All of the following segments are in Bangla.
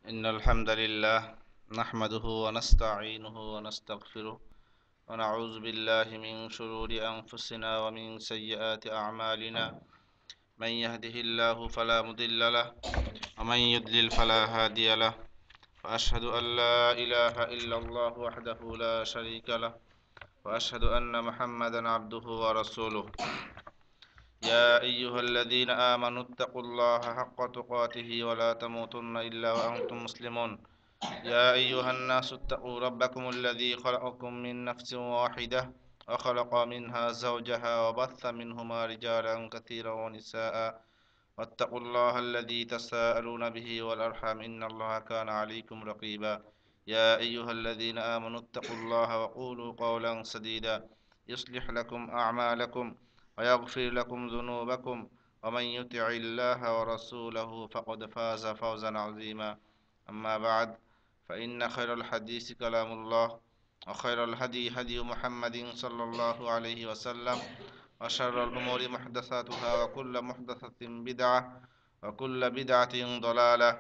إن الحمد لله نحمده ونستعينه ونستغفره ونعوذ بالله من شرور أنفسنا ومن سيئات أعمالنا من يهده الله فلا مضل له ومن يضلل فلا هادي له وأشهد أن لا إله إلا الله وحده لا شريك له وأشهد أن محمدا عبده ورسوله يا أيها الذين آمنوا اتقوا الله حق تقاته ولا تموتن إلا وأنتم مسلمون يا أيها الناس اتقوا ربكم الذي خلقكم من نفس واحدة وخلق منها زوجها وبث منهما رجالا كثيرا ونساء واتقوا الله الذي تساءلون به والأرحام إن الله كان عليكم رقيبا يا أيها الذين آمنوا اتقوا الله وقولوا قولا سديدا يصلح لكم أعمالكم ويغفر لكم ذنوبكم ومن يطع الله ورسوله فقد فاز فوزا عظيما أما بعد فإن خير الحديث كلام الله وخير الهدي هدي محمد صلى الله عليه وسلم وشر الأمور محدثاتها وكل محدثة بدعة وكل بدعة ضلالة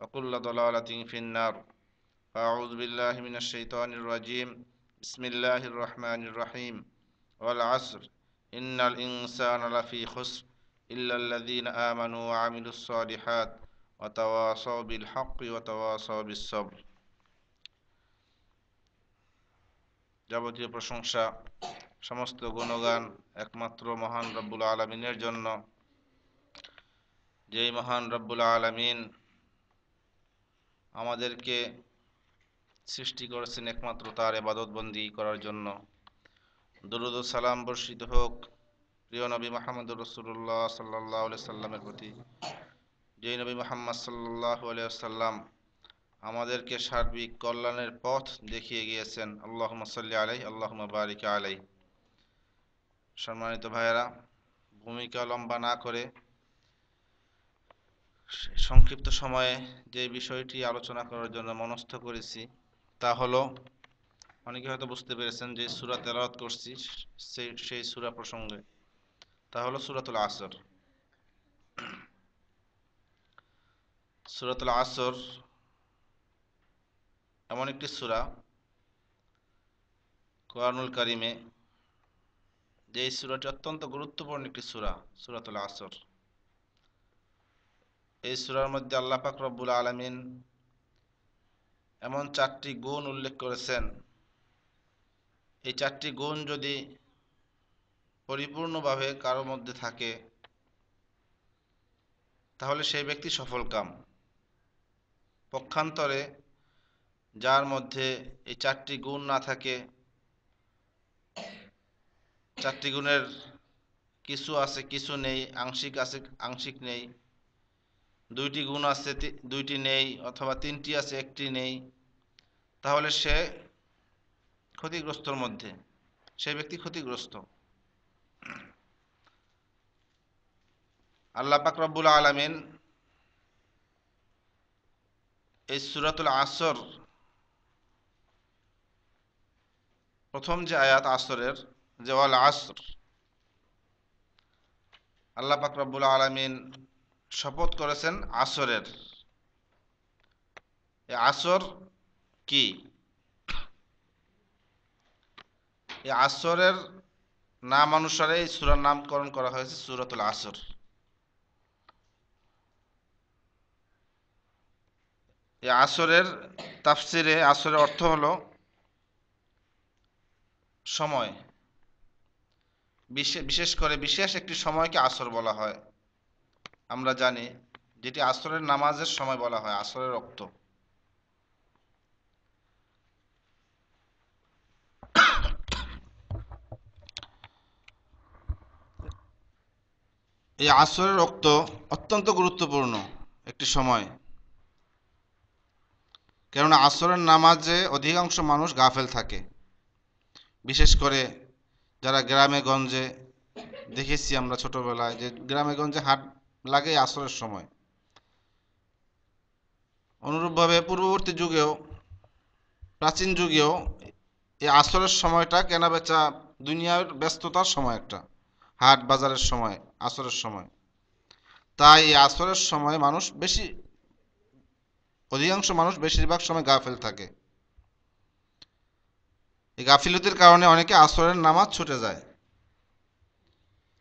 وكل ضلالة في النار أعوذ بالله من الشيطان الرجيم بسم الله الرحمن الرحيم والعصر إن الإنسان لفي خسر إلا الذين آمنوا وعملوا الصالحات وتواصوا بالحق وتواصوا بالصبر যাবতীয় প্রশংসা সমস্ত গুণগান একমাত্র মহান রব্বুল আলামিনের জন্য, যেই মহান রব্বুল আলামিন আমাদেরকে সৃষ্টি করেছেন একমাত্র তার ইবাদত বন্দি করার জন্য। দরুদ ও সালাম বর্ষিত হোক প্রিয় নবী মুহাম্মদুর রাসূলুল্লাহ সাল্লাল্লাহু আলাইহি সাল্লামের প্রতি, যেই নবী মুহাম্মদ সাল্লাল্লাহু আলাইহি সাল্লাম আমাদেরকে সার্বিক কল্যাণের পথ দেখিয়ে গিয়েছেন। আল্লাহুম্মা সাল্লি আলাইহি আল্লাহুম্মা বারিক আলাইহি। সম্মানিত ভাইয়েরা, ভূমিকা লম্বা না করে সংক্ষিপ্ত সময়ে যে বিষয়টি আলোচনা করার জন্য মনস্থ করেছি তা হলো, অনেকে হয়তো বুঝতে পেরেছেন যে সূরা তেলাওয়াত করছি সেই সূরা প্রসঙ্গে, তা হলো সূরাতুল আসর। সূরাতুল আসর এমন একটি সূরা কোরআনুল কারিমে, যে সূরাটি অত্যন্ত গুরুত্বপূর্ণ একটি সূরা, সূরাতুল আসর। এই সূরার মধ্যে আল্লাহ পাক রব্বুল আলামিন এমন 4টি গুণ উল্লেখ করেছেন, এই 4টি গুণ যদি পরিপূর্ণভাবে কারোর মধ্যে থাকে তাহলে সেই ব্যক্তি সফলকাম। পক্ষান্তরে যার মধ্যে এই 4টি গুণ না থাকে, 4টি গুণের কিছু আছে কিছু নেই, আংশিক আছে আংশিক নেই, 2টি গুণ আছে 2টি নেই, অথবা 3টি আছে 1টি নেই, তাহলে সে ক্ষতিগ্রস্তর মধ্যে, সেই ব্যক্তি ক্ষতিগ্রস্ত। আল্লাহ পাক রব্বুল আলামিন এই সূরাতুল আসর প্রথম যে আয়াত আসরের, যে ওয়াল আসর, আল্লাহ পাক রব্বুল আলামিন শপথ করেছেন আসরের। এই আসর কি? এই আসরের নাম অনুসারে এই সূরার নামকরণ করা হয়েছে সূরাতুল আসর। এই আসরের তাফসিরে আসরের অর্থ হলো সময়, বিশেষ করে বিশেষ একটি সময়কে আসর বলা হয়। আমরা জানি যেটি আসরের নামাজের সময় বলা হয়, আসরের ওক্ত। এই আসরের ওক্ত অত্যন্ত গুরুত্বপূর্ণ একটি সময়, কেননা আসরের নামাজে অধিকাংশ মানুষ গাফেল থাকে। বিশেষ করে যারা গ্রামে গঞ্জে, দেখেছি আমরা ছোটবেলায় যে গ্রামে গঞ্জে হাট লাগে আসরের সময়। অনুরূপভাবে পূর্ববর্তী যুগেও, প্রাচীন যুগেও এই আসরের সময়টা কেনাবেচা, দুনিয়ার ব্যস্ততার সময়, একটা হাট বাজারের সময়, আসরের সময়। তাই এই আসরের সময় মানুষ বেশি অধিকাংশ মানুষ বেশিরভাগ সময় গাফেল থাকে। এই গাফিলতির কারণে অনেকে আসরের নামাজ ছুটে যায়।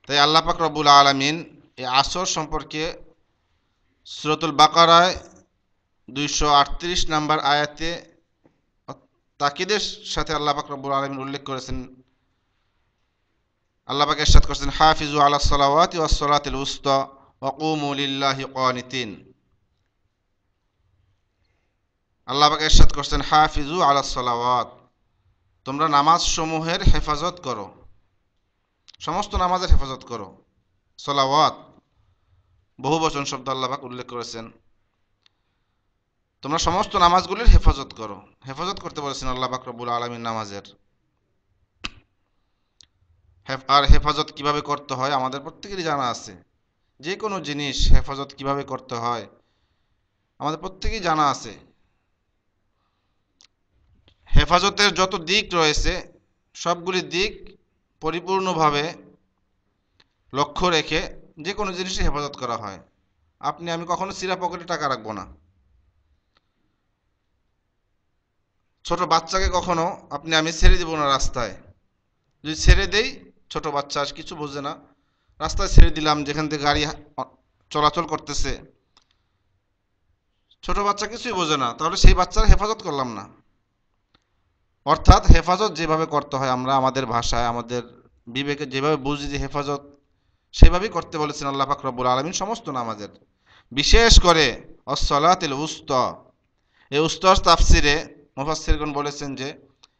তাই আল্লাহ পাক রব্বুল আলামিন এই আসর সম্পর্কে সূরাতুল বাকারায় 238 নম্বর আয়াতে তাকিদের সাথে আল্লাহ পাক রব্বুল আলামিন উল্লেখ করেছেন। আল্লাহ পাক ইরশাদ করেছেন, হাফিজু আলাস সালাওয়াতি ওয়াস সালাতিল উসতা ওয়া কুমু লিল্লাহি কানিতিন। আল্লাহ পাক ইরশাদ করেছেন, হাফিজু আলাস সালাওয়াত, তোমরা নামাজ সমূহের হেফাজত করো, সমস্ত নামাজের হেফাজত করো। সালাওয়াত বহু বচন শব্দ আল্লাহ পাক উল্লেখ করেছেন। তোমরা সমস্ত নামাজগুলির হেফাজত করো। হেফাজত করতে বলেছেন আল্লাহ পাক রব্বুল আলামিন নামাজের। আর হেফাজত কিভাবে করতে হয় আমাদের প্রত্যেকেরই জানা আছে। যে কোনো জিনিস হেফাজত কিভাবে করতে হয় আমাদের প্রত্যেকেই জানা আছে। হেফাজতের যত দিক রয়েছে সবগুলি দিক পরিপূর্ণভাবে লক্ষ্য রেখে যে কোনো জিনিসই হেফাজত করা হয়। আপনি আমি কখনো চিরা পকেটে টাকা রাখবো না। ছোট বাচ্চাকে কখনো আপনি আমি ছেড়ে দেবো না রাস্তায়। যদি ছেড়ে দেই, ছোট বাচ্চা কিছু বোঝে না, রাস্তায় ছেড়ে দিলাম যেখান থেকে গাড়ি চলাচল করতেছে, ছোট বাচ্চা কিছুই বোঝে না, তাহলে সেই বাচ্চার হেফাজত করলাম না। অর্থাৎ হেফাজত যেভাবে করতে হয় আমরা আমাদের ভাষায় আমাদের বিবেকে যেভাবে বুঝি যে হেফাজত, সেভাবেই করতে বলেছেন আল্লাহ পাক রব্বুল আলামিন সমস্ত নামাজের। বিশেষ করে আস-সালাতুল উসতা, এই উস্তার তাফসিরে মুফাসসিরগণ বলেছেন যে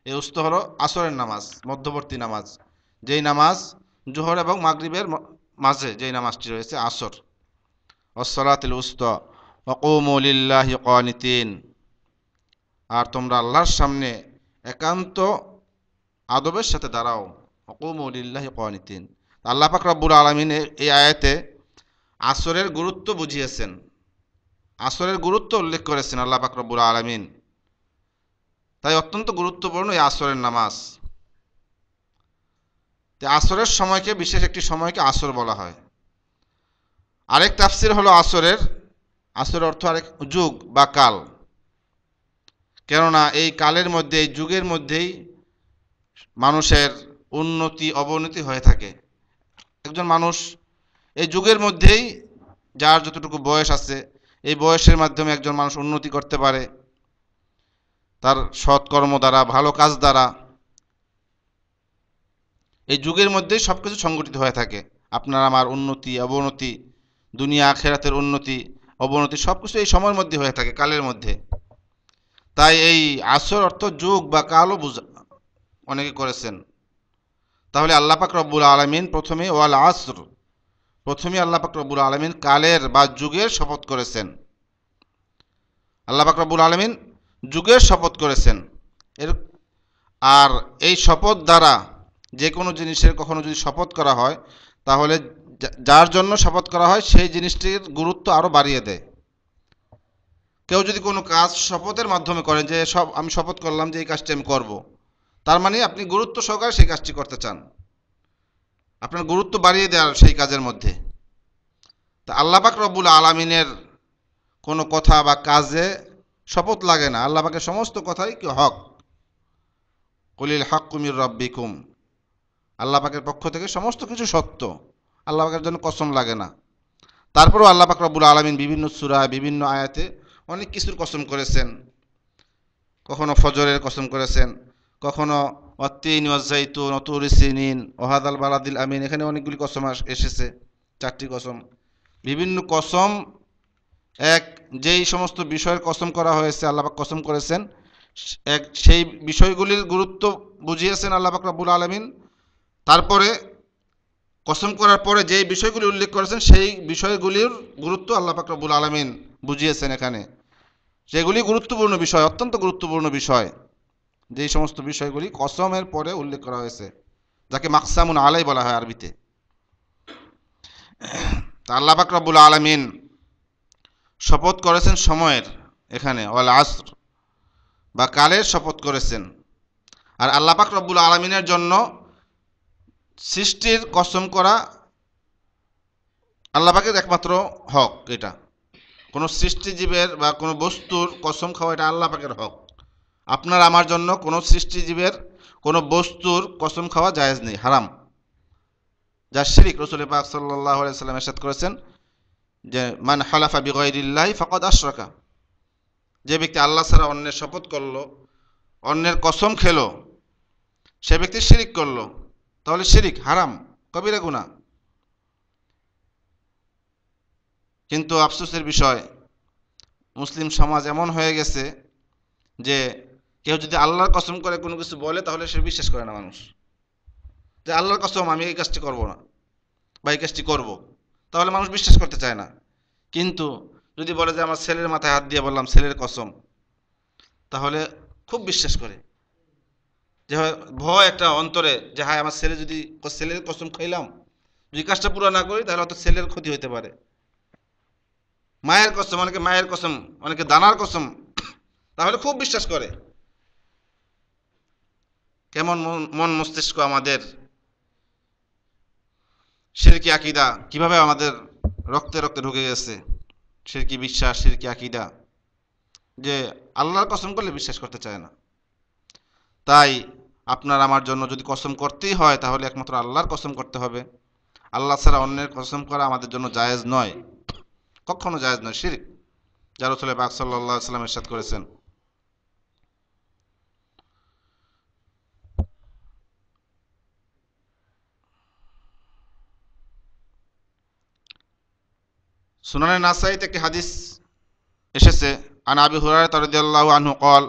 এই উস্তা হলো আসরের নামাজ, মধ্যবর্তী নামাজ, যেই নামাজ জোহর এবং মাগরিবের মাঝে যেই নামাজটি রয়েছে আসর। আস-সালাতুল উসতা ওয়া কুমু লিল্লাহি কানিতিন, আর তোমরা আল্লাহর সামনে একান্ত আদবের সাথে দাঁড়াও। ওয়া কুমু লিল্লাহি কানিতিন। আল্লাহ পাক রব্বুল আলামিন এই আয়াতে আসরের গুরুত্ব বুঝিয়েছেন, আসরের গুরুত্ব উল্লেখ করেছেন আল্লাহ পাক রব্বুল আলামিন। তাই অত্যন্ত গুরুত্বপূর্ণ এই আসরের নামাজ। আসরের সময়কে, বিশেষ একটি সময়কে আসর বলা হয়। আরেক তাফসির হলো আসরের, আসরের অর্থ আরেক যুগ বা কাল। কেননা এই কালের মধ্যে, এই যুগের মধ্যেই মানুষের উন্নতি অবনতি হয়ে থাকে। একজন মানুষ এই যুগের মধ্যেই, যার যতটুকু বয়স আছে, এই বয়সের মাধ্যমে একজন মানুষ উন্নতি করতে পারে তার সৎকর্ম দ্বারা, ভালো কাজ দ্বারা। এই যুগের মধ্যেই সব কিছু সংগঠিত হয়ে থাকে। আপনার আমার উন্নতি অবনতি, দুনিয়া আখেরাতের উন্নতি অবনতি সব কিছু এই সময়ের মধ্যে হয়ে থাকে, কালের মধ্যে। তাই এই আসর অর্থ যুগ বা কালও অনেকে করেছেন। তাহলে আল্লাহ পাক রব্বুল আলামিন প্রথমে ওয়াল আসর, প্রথমে আল্লাহ পাক রব্বুল আলামিন কালের বা যুগের শপথ করেছেন। আল্লাহ পাক রব্বুল আলামিন যুগের শপথ করেছেন। এর আর এই শপথ দ্বারা যে কোনো জিনিসের কখনো যদি শপথ করা হয়, তাহলে যার জন্য শপথ করা হয় সেই জিনিসটির গুরুত্ব আরও বাড়িয়ে দেয়। কেউ যদি কোনো কাজ শপথের মাধ্যমে করেন, যে আমি শপথ করলাম যে এই কাজটি আমি করব, তার মানে আপনি গুরুত্ব সহকারে সেই কাজটি করতে চান, আপনার গুরুত্ব বাড়িয়ে দেওয়ার সেই কাজের মধ্যে। তা আল্লাহ পাক রব্বুল আলামিনের কোনো কথা বা কাজে শপথ লাগে না। আল্লাহ পাকের সমস্ত কথাই কি হক। কুলিল হাক্কু মির রাব্বিকুম, আল্লাহ পাকের পক্ষ থেকে সমস্ত কিছু সত্য, আল্লাহ পাকের জন্য কসম লাগে না। তারপরেও আল্লাহ পাক রব্বুল আলামিন বিভিন্ন সূরা, বিভিন্ন আয়াতে অনেক কিছুর কসম করেছেন। কখনো ফজরের কসম করেছেন, কখনো ওয়াত্তিন ওয়াজ্জাইতুন ওয়া তুরি সিনিন ওয়া হাযাল বালাদিল আমিন, এখানে অনেকগুলি কসম এসেছে, 4টি কসম। বিভিন্ন কসম, এক যেই সমস্ত বিষয়ের কসম করা হয়েছে আল্লাহ পাক কসম করেছেন, এক সেই বিষয়গুলির গুরুত্ব বুঝিয়েছেন আল্লাহ পাক রব্বুল আলামিন। তারপরে কসম করার পরে যেই বিষয়গুলি উল্লেখ করেছেন সেই বিষয়গুলির গুরুত্ব আল্লাহ পাক রব্বুল আলামিন বুঝিয়েছেন এখানে। সেগুলি গুরুত্বপূর্ণ বিষয়, অত্যন্ত গুরুত্বপূর্ণ বিষয়, যেই সমস্ত বিষয়গুলি কসমের পরে উল্লেখ করা হয়েছে, যাকে মাকসামুন আলাই বলা হয় আরবিতে। তা আল্লাহ পাক রব্বুল আলামিন শপথ করেছেন সময়ের, এখানে ওয়াল আসর বা কালের শপথ করেছেন। আর আল্লাহ পাক রব্বুল আলামিনের জন্য সৃষ্টির কসম করা আল্লাহ পাকের একমাত্র হক এটা। কোনো সৃষ্টিজীবের বা কোনো বস্তুর কসম খাওয়া এটা আল্লাহ পাকের হক। আপনার আমার জন্য কোনো সৃষ্টিজীবের কোনো বস্তুর কসম খাওয়া জায়েজ নেই, হারাম, যা শিরিক। রাসূল পাক সাল্লাল্লাহু আলাইহি ওয়াসাল্লাম ইরশাদ করেছেন যে মান হালাফা বিগাইরিল্লাহি ফাকাদ আশরাকা, যে ব্যক্তি আল্লাহ ছাড়া অন্যের শপথ করলো, অন্যের কসম খেলো, সে ব্যক্তি শিরিক করলো। তাহলে শিরিক হারাম, কবিরা গুনাহ। কিন্তু আফসোসের বিষয়, মুসলিম সমাজ এমন হয়ে গেছে যে কেউ যদি আল্লাহর কসম করে কোনো কিছু বলে তাহলে সে বিশ্বাস করে না মানুষ, যে আল্লাহর কসম আমি এই কাজটি করব না বা এই কাজটি করব, তাহলে মানুষ বিশ্বাস করতে চায় না। কিন্তু যদি বলে যে আমার ছেলের মাথায় হাত দিয়ে বললাম ছেলের কসম, তাহলে খুব বিশ্বাস করে, যে ভয় একটা অন্তরে যে হায় আমার ছেলে যদি ছেলের কসম খাইলাম, যদি কাজটা পুরো না করি তাহলে হয়তো ছেলের ক্ষতি হতে পারে। মায়ের কসম, অনেকে মায়ের কসম, অনেকে দানার কসম, তাহলে খুব বিশ্বাস করে। কেমন মন মস্তিষ্ক আমাদের! শিরকি আকীদা কিভাবে আমাদের রক্তে রক্তে ঢুকে গেছে, শিরকি বিশ্বাস, শিরকি আকীদা, যে আল্লাহর কসম করলে বিশ্বাস করতে চায় না। তাই আপনার আমার জন্য যদি কসম করতেই হয় তাহলে একমাত্র আল্লাহর কসম করতে হবে। আল্লাহ ছাড়া অন্যের কসম করা আমাদের জন্য জায়েজ নয়, কখনো জায়েজ নয়, শিরক, যা রাসূল পাক সাল্লাল্লাহু আলাইহি ওয়াসাল্লাম ইরশাদ করেছেন। সুনানে নাসাইতে একটি হাদিস এসেছে, আন আবি হুরায়রা রাদিয়াল্লাহু আনহু قال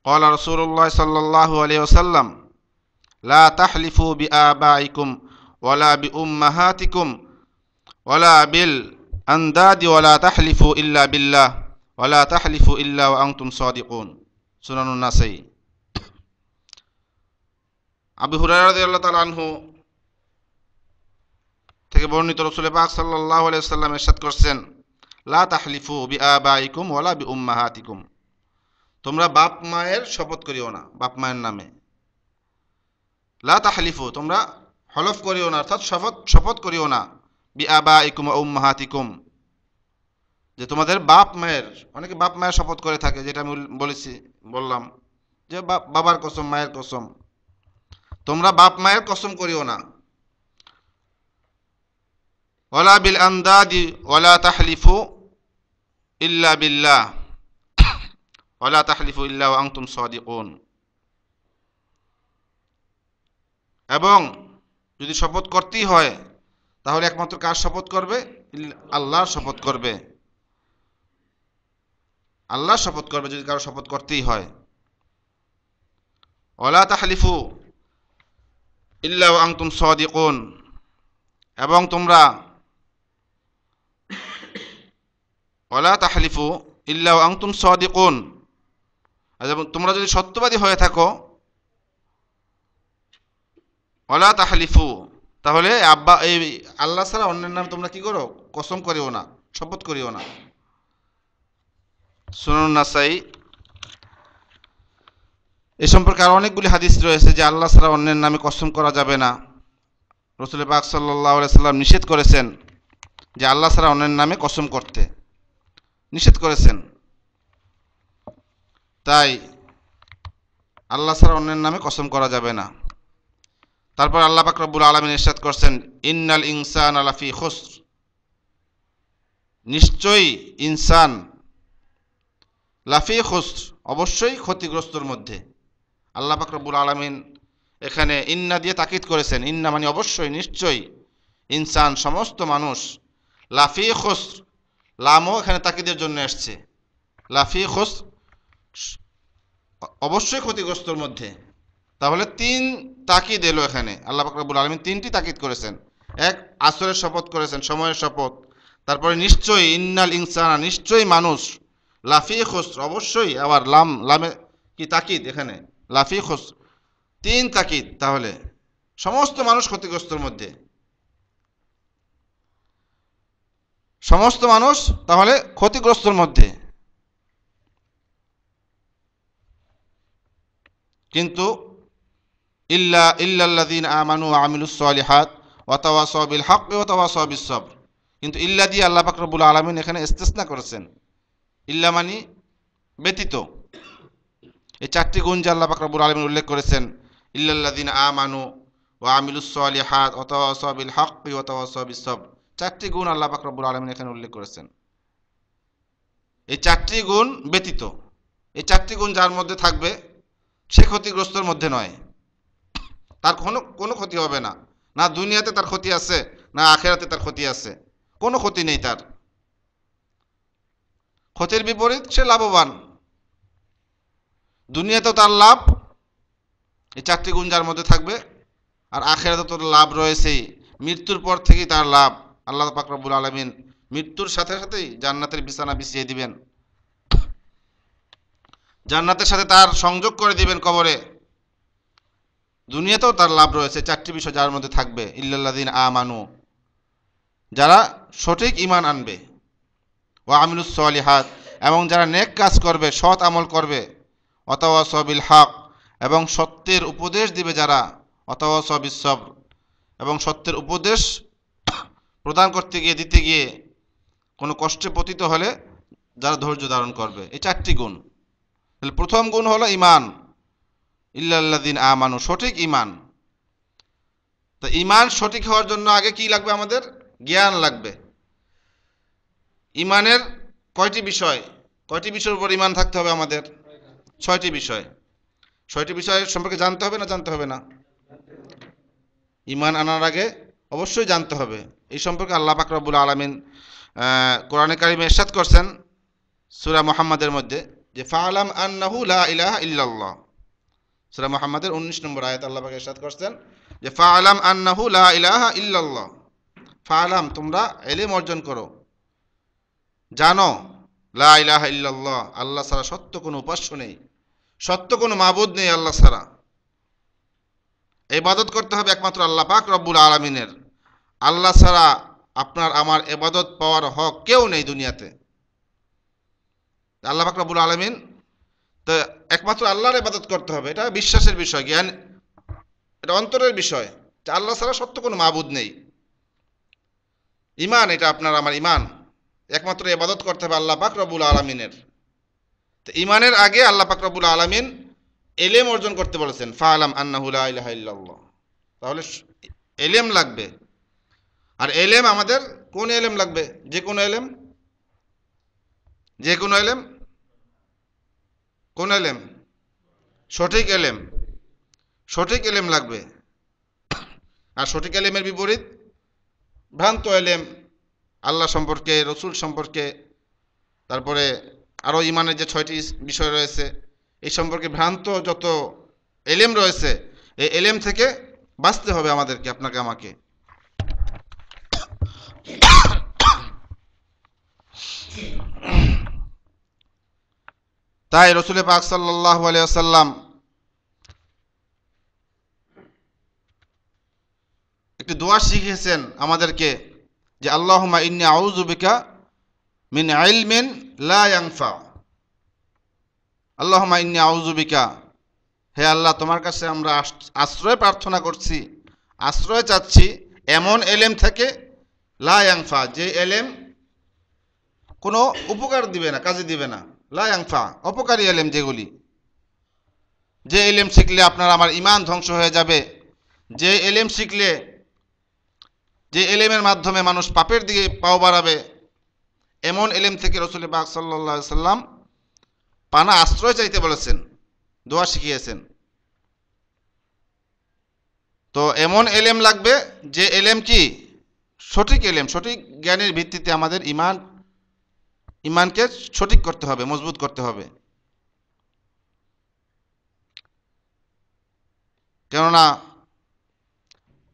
قال رسول الله صلى الله عليه وسلم لا تحلفوا بآبائكم ولا بأمهاتكم ولا بالأنداد ولا تحلفوا إلا بالله ولا تحلفوا إلا وأنتم صادقون। সুনানুন নাসাই। আবু হুরায়রা রাদিয়াল্লাহু তাআলা আনহু থেকে বর্ণিত, রাসূল পাক সাল্লাল্লাহু আলাইহি ওয়াসাল্লাম ইরশাদ করেছেন, লা তাহলিফু বিআবাইকুম ওয়ালা বিউম্মাহাতিকুম, তোমরা বাপ মায়ের শপথ করিও না, বাপ মায়ের নামে। লা তাহলিফু, তোমরা হলফ করিও না, অর্থাৎ শপথ করিও না, বিআবাইকুম ওয়া উম্মাহাতিকুম, যে তোমাদের বাপ মায়ের, অনেকে বাপ মায়ের শপথ করে থাকে, যেটা আমি বললাম যে বাবার কসম, মায়ের কসম, তোমরা বাপ মায়ের কসম করিও না। ওয়ালা বিল আন্দাদি ওয়ালা তাহলিফু ইল্লা বিল্লাহ ওয়ালা তাহলিফু ইল্লা ওয়া আনতুম সাদিকুন। এবং যদি শপথ করতেই হয় তাহলে একমাত্র কার শপথ করবে? আল্লাহর শপথ করবে, আল্লাহর শপথ করবে যদি কারো শপথ করতেই হয়। ওয়ালা তাহলিফু ইল্লা ওয়া আনতুম সাদিকুন, এবং তোমরা ওয়ালা তাহলিফু ইল্লা ওয়া আনতুম সাদিকুন, তোমরা যদি সত্যবাদী হয়ে থাকো, ওয়ালা তাহলিফু, তাহলে এই আল্লাহ ছাড়া অন্যের নাম তোমরা কি করো? কসম করিও না, শপথ করিও না। সুনানুন নাসাই। এ সম্পর্কে আরো অনেকগুলি হাদিস রয়েছে যে আল্লাহ ছাড়া অন্যের নামে কসম করা যাবে না। রাসূল পাক সাল্লাল্লাহু আলাইহি ওয়াসাল্লাম নিষেধ করেছেন যে আল্লাহ ছাড়া অন্যের নামে কসম করতে নিষেধ করেছেন। তাই আল্লাহ ছাড়া অন্যের নামে কসম করা যাবে না। তারপর আল্লাহ পাক রব্বুল আলামিন ইরশাদ করছেন, ইন্নাল ইনসানা লাফি খুসর, নিশ্চয়ই ইনসান, লাফি খুসর, অবশ্যই ক্ষতিগ্রস্তর মধ্যে। আল্লাহ পাক রব্বুল আলামিন এখানে ইন্না দিয়ে তাকিদ করেছেন, ইন্না মানে অবশ্যই, নিশ্চয়ই, ইনসান সমস্ত মানুষ, লাফি খুসর, লামও এখানে তাকিদের জন্য আসছে, লাফি খুসর অবশ্যই ক্ষতিগ্রস্তর মধ্যে। তাহলে তিন তাকিদ এলো এখানে, আল্লাহ পাক রব্বুল আলামিন তিনটি তাকিদ করেছেন। এক, আসরের শপথ করেছেন, সময়ের শপথ। তারপরে নিশ্চয়ই, ইন্নাল ইনসানা, নিশ্চয়ই মানুষ, লাফি খুসর, অবশ্যই, আবার লামে কি তাকিদ এখানে, লাফি খুসর, তিন তাকিদ। তাহলে সমস্ত মানুষ ক্ষতিগ্রস্তর মধ্যে, সমস্ত মানুষ তাহলে ক্ষতিগ্রস্তর মধ্যে। কিন্তু ইল্লাল্লাযীনা আমানু ওয়া আমিলুস সালিহাত ওয়া তাওয়াসাউ বিল হক ওয়া তাওয়াসাউ বিস সবর, কিন্তু ইল্লা দিয়ে আল্লাহ পাক রব্বুল আলামিন এখানে ইস্তিসনা করেছেন, ইল্লা মানি ব্যতীত। এই চারটি গুণ যে আল্লাহ পাক রব্বুল আলামিন উল্লেখ করেছেন, ইল্লাল্লাযিনা আমানু ওয়া আমিলুস সলিহাত ওয়া তাওয়াসাউ বিল হাক্কি ওয়া তাওয়াসাউ বিস সবর, চারটি গুণ আল্লাহ পাক রব্বুল আলামিন এখানে উল্লেখ করেছেন। এই চারটি গুণ ব্যতীত, এই চারটি গুণ যার মধ্যে থাকবে সে ক্ষতিগ্রস্তর মধ্যে নয়, তার কোনো ক্ষতি হবে না। না দুনিয়াতে তার ক্ষতি আছে, না আখেরাতে তার ক্ষতি আছে, কোনো ক্ষতি নেই তার। ক্ষতির বিপরীত সে লাভবান, দুনিয়াতেও তার লাভ, এই চারটি গুণ যার মধ্যে থাকবে, আর আখেরাতে তো লাভ রয়েছেই, মৃত্যুর পর থেকেই তার লাভ। আল্লাহ পাক রব্বুল আলামিন মৃত্যুর সাথে সাথেই জান্নাতের বিছানা বিছিয়ে দিবেন, জান্নাতের সাথে তার সংযোগ করে দিবেন কবরে। দুনিয়াতেও তার লাভ রয়েছে। চারটি বিষয় যার মধ্যে থাকবে, ইল্লাল্লাযিনা আমানু, যারা সঠিক ঈমান আনবে, ওয়া আমিলুস সলিহাত, এবং যারা নেক কাজ করবে, সৎ আমল করবে, ওয়া তাওয়াসাউ বিল হক, এবং সত্যের উপদেশ দিবে যারা, ওয়া তাওয়াসাউ বিস সবর, এবং সত্যের উপদেশ প্রদান করতে গিয়ে, দিতে গিয়ে কোনো কষ্টে পতিত হলে যারা ধৈর্য ধারণ করবে। এই চারটি গুণ। তাহলে প্রথম গুণ হলো ঈমান, ইল্লাল্লাযিনা আমানু, সঠিক ঈমান। তো ঈমান সঠিক হওয়ার জন্য আগে কি লাগবে? আমাদের জ্ঞান লাগবে। ঈমানের কয়টি বিষয় কয়টির উপর ঈমান থাকতে হবে আমাদের? 6টি বিষয়। 6টি বিষয় সম্পর্কে জানতে হবে না জানতে হবে না? ঈমান আনার আগে অবশ্যই জানতে হবে। এই সম্পর্কে আল্লাহ পাক রব্বুল আলামিন কোরআনে কারিমে ইরশাদ করছেন সূরা মুহাম্মাদের মধ্যে, যে ফাআলাম আন্নাহু লা ইলাহা ইল্লাল্লাহ। সূরা মুহাম্মাদের 19 নম্বর আয়াত আল্লাহ পাক ইরশাদ করছেন যে ফাআলাম আন্নাহু লা ইলাহা ইল্লাল্লাহ। ফাআলাম, তোমরা ইলম অর্জন করো, জানো, লা ইলাহা ইল্লাল্লাহ, আল্লাহ ছাড়া সত্য কোনো উপাস্য নেই, সত্য কোনো মাবুদ নেই আল্লাহ ছাড়া। ইবাদত করতে হবে একমাত্র আল্লাহ পাক রব্বুল আলামিনের। আল্লাহ ছাড়া আপনার আমার ইবাদত পাওয়ার হক কেউ নেই দুনিয়াতে। আল্লাহ পাক রব্বুল আলামিন, তো একমাত্র আল্লাহর ইবাদত করতে হবে। এটা বিশ্বাসের বিষয়, জ্ঞান, এটা অন্তরের বিষয় যে আল্লাহ ছাড়া সত্য কোনো মাবুদ নেই। ঈমান, এটা আপনার আমার ঈমান, একমাত্র ইবাদত করতে হবে আল্লাহ পাক রব্বুল আলামিনের। তো ঈমানের আগে আল্লাহ পাক রব্বুল আলামিন ইলম অর্জন করতে বলেছেন, ফাআলাম আন্নাহু লা ইলাহা ইল্লাল্লাহ। তাহলে ইলম লাগবে। আর ইলম আমাদের কোন ইলম লাগবে? যে কোনো ইলম, যে কোনো ইলম, কোন ইলম? সঠিক ইলম, সঠিক ইলম লাগবে। আর সঠিক ইলমের বিপরীত ভ্রান্ত ইলম, আল্লাহ সম্পর্কে, রসুল সম্পর্কে, তারপরে আরও ঈমানের যে 6টি বিষয় রয়েছে, এই সম্পর্কে ভ্রান্ত যত ইলম রয়েছে, এই ইলম থেকে বাঁচতে হবে আমাদেরকে, আপনাকে আমাকে। তাই রসুল পাক সাল্লাল্লাহু আলাইহি ওয়াসাল্লাম একটি দোয়া শিখিয়েছেন আমাদেরকে, যে আল্লাহুম্মা ইন্নী আউযু বিকা মিন ইলমিন লা ইয়ানফা। আল্লাহুম্মা ইন্নী আউযু বিকা, হে আল্লাহ, তোমার কাছে আমরা আশ্রয় প্রার্থনা করছি, আশ্রয় চাচ্ছি এমন ইলম থেকে, লা ইয়ানফা, যে ইলম কোনো উপকার দিবে না, কাজে দিবে না। লা ইয়ানফা, অপকারী ইলম যেগুলি, যে ইলম শিখলে আপনার আমার ঈমান ধ্বংস হয়ে যাবে, যে ইলম শিখলে, যে ইলমের মাধ্যমে মানুষ পাপের দিকে পাও বাড়াবে, এমন ইলম থেকে রাসূল পাক সাল্লাল্লাহু আলাইহি সাল্লাম পানা আশ্রয় চাইতে বলেছেন, দোয়া শিখিয়েছেন। তো এমন ইলম লাগবে যে ইলম কি? সঠিক ইলম, সঠিক জ্ঞানের ভিত্তিতে আমাদের ঈমানকে সঠিক করতে হবে, মজবুত করতে হবে। কেননা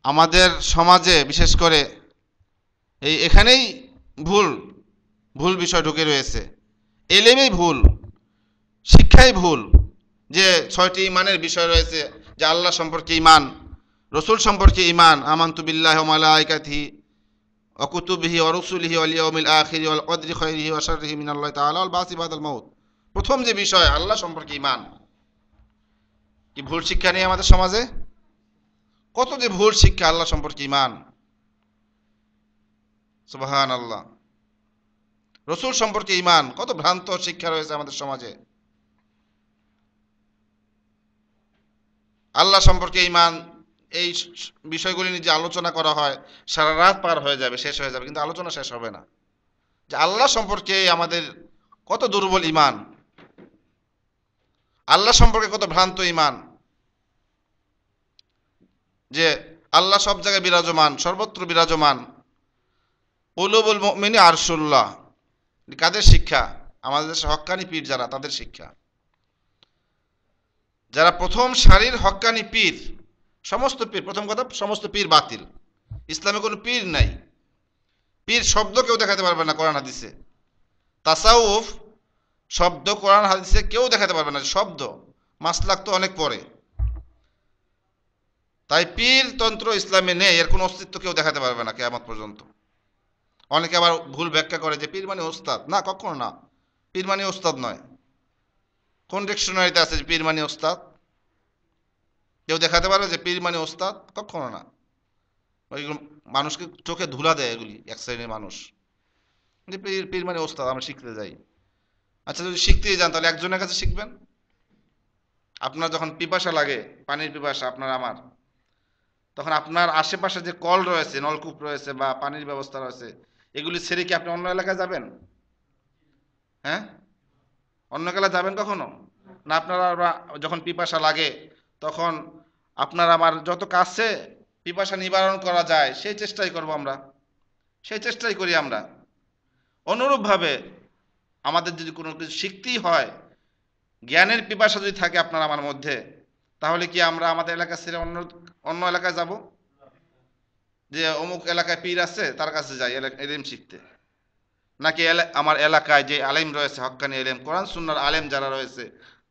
আমাদের সমাজে বিশেষ করে এখানেই ভুল বিষয় ঢুকে রয়েছে। ইলমেই ভুল, শিক্ষাই ভুল। যে 6টি ঈমানের বিষয় রয়েছে, যে আল্লাহ সম্পর্কে ঈমান, রসুল সম্পর্কে ঈমান, আমানতু বিল্লাহি ওয়া মালাইকাতিহি ওয়া কুতুবিহি ওয়া রুসুলিহি ওয়াল ইয়াউমিল আখিরি ওয়াল কদরি খাইরিহি ওয়া শাররিহি মিনাল্লাহি তাআলা ওয়াল বাসি বাদাল মাউত। প্রথম যে বিষয় আল্লাহ সম্পর্কে ঈমান, কি ভুল শিক্ষা নেই আমাদের সমাজে? কত যে ভুল শিক্ষা আল্লাহ সম্পর্কে ঈমান, সুবহানাল্লাহ। রসুল সম্পর্কে ঈমান, কত ভ্রান্ত শিক্ষা রয়েছে আমাদের সমাজে। আল্লাহ সম্পর্কে ঈমান, এই বিষয়গুলি নিয়ে যে আলোচনা করা হয় সারা রাত পার হয়ে যাবে, শেষ হয়ে যাবে, কিন্তু আলোচনা শেষ হবে না যে আল্লাহ সম্পর্কে আমাদের কত দুর্বল ঈমান, আল্লাহ সম্পর্কে কত ভ্রান্ত ঈমান, যে আল্লাহ সব জায়গায় বিরাজমান, সর্বত্র বিরাজমান। কুলুবুল মুমিনি আরশুল্লাহ, কাদের শিক্ষা? আমাদের দেশে হক্কানি পীর যারা, তাদের শিক্ষা। যারা প্রথম সারির হক্কানি পীর, সমস্ত পীর, প্রথম কথা সমস্ত পীর বাতিল, ইসলামে কোনো পীর নাই। পীর শব্দ কেউ দেখাতে পারবে না কোরআন হাদিসে। তাসাউফ শব্দ কোরআন হাদিসে কেউ দেখাতে পারবে না, শব্দ মাসলাক তো অনেক পরে। তাই পীর তন্ত্র ইসলামে নেই, এর কোনো অস্তিত্ব কেউ দেখাতে পারবে না কিয়ামত পর্যন্ত। অনেকে আবার ভুল ব্যাখ্যা করে যে পীর মানে ওস্তাদ, না, কখনো না, পীর মানে ওস্তাদ নয়। কোন ডিকশনারিতে আছে যে পীর মানে ওস্তাদ? কেউ দেখাতে পারবে যে পীর মানে ওস্তাদ? কখনো না। ওইগুলো মানুষকে চোখে ধুলা দেয়, এগুলি এক শ্রেণীর মানুষ, যে পীর পীর মানে ওস্তাদ, আমরা শিখতে যাই। আচ্ছা, যদি শিখতেই যান তাহলে একজনের কাছে শিখবেন। আপনার যখন পিপাসা লাগে, পানির পিপাসা আপনার আমার, তখন আপনার আশেপাশে যে কল রয়েছে, নলকূপ রয়েছে বা পানির ব্যবস্থা রয়েছে, এগুলি ছেড়ে কি আপনি অন্য এলাকায় যাবেন? হ্যাঁ, অন্য এলাকায় যাবেন কখনো না? আপনারা যখন পিপাসা লাগে তখন আপনার আমার যত কাছে পিপাসা নিবারণ করা যায় সেই চেষ্টাই করব আমরা, সেই চেষ্টাই করি আমরা। অনুরূপভাবে আমাদের যদি কোনো কিছু শিখতেই হয়, জ্ঞানের পিপাসা যদি থাকে আপনার আমার মধ্যে, তাহলে কি আমরা আমাদের এলাকা ছেড়ে অন্য অন্য এলাকায় যাব? যে অমুক এলাকায় পীর আছে তার কাছে যাই এলেম শিখতে, নাকি আমার এলাকায় যে আলেম রয়েছে, হক্কানি এলেম, কোরআন সুন্নাহর আলেম যারা রয়েছে,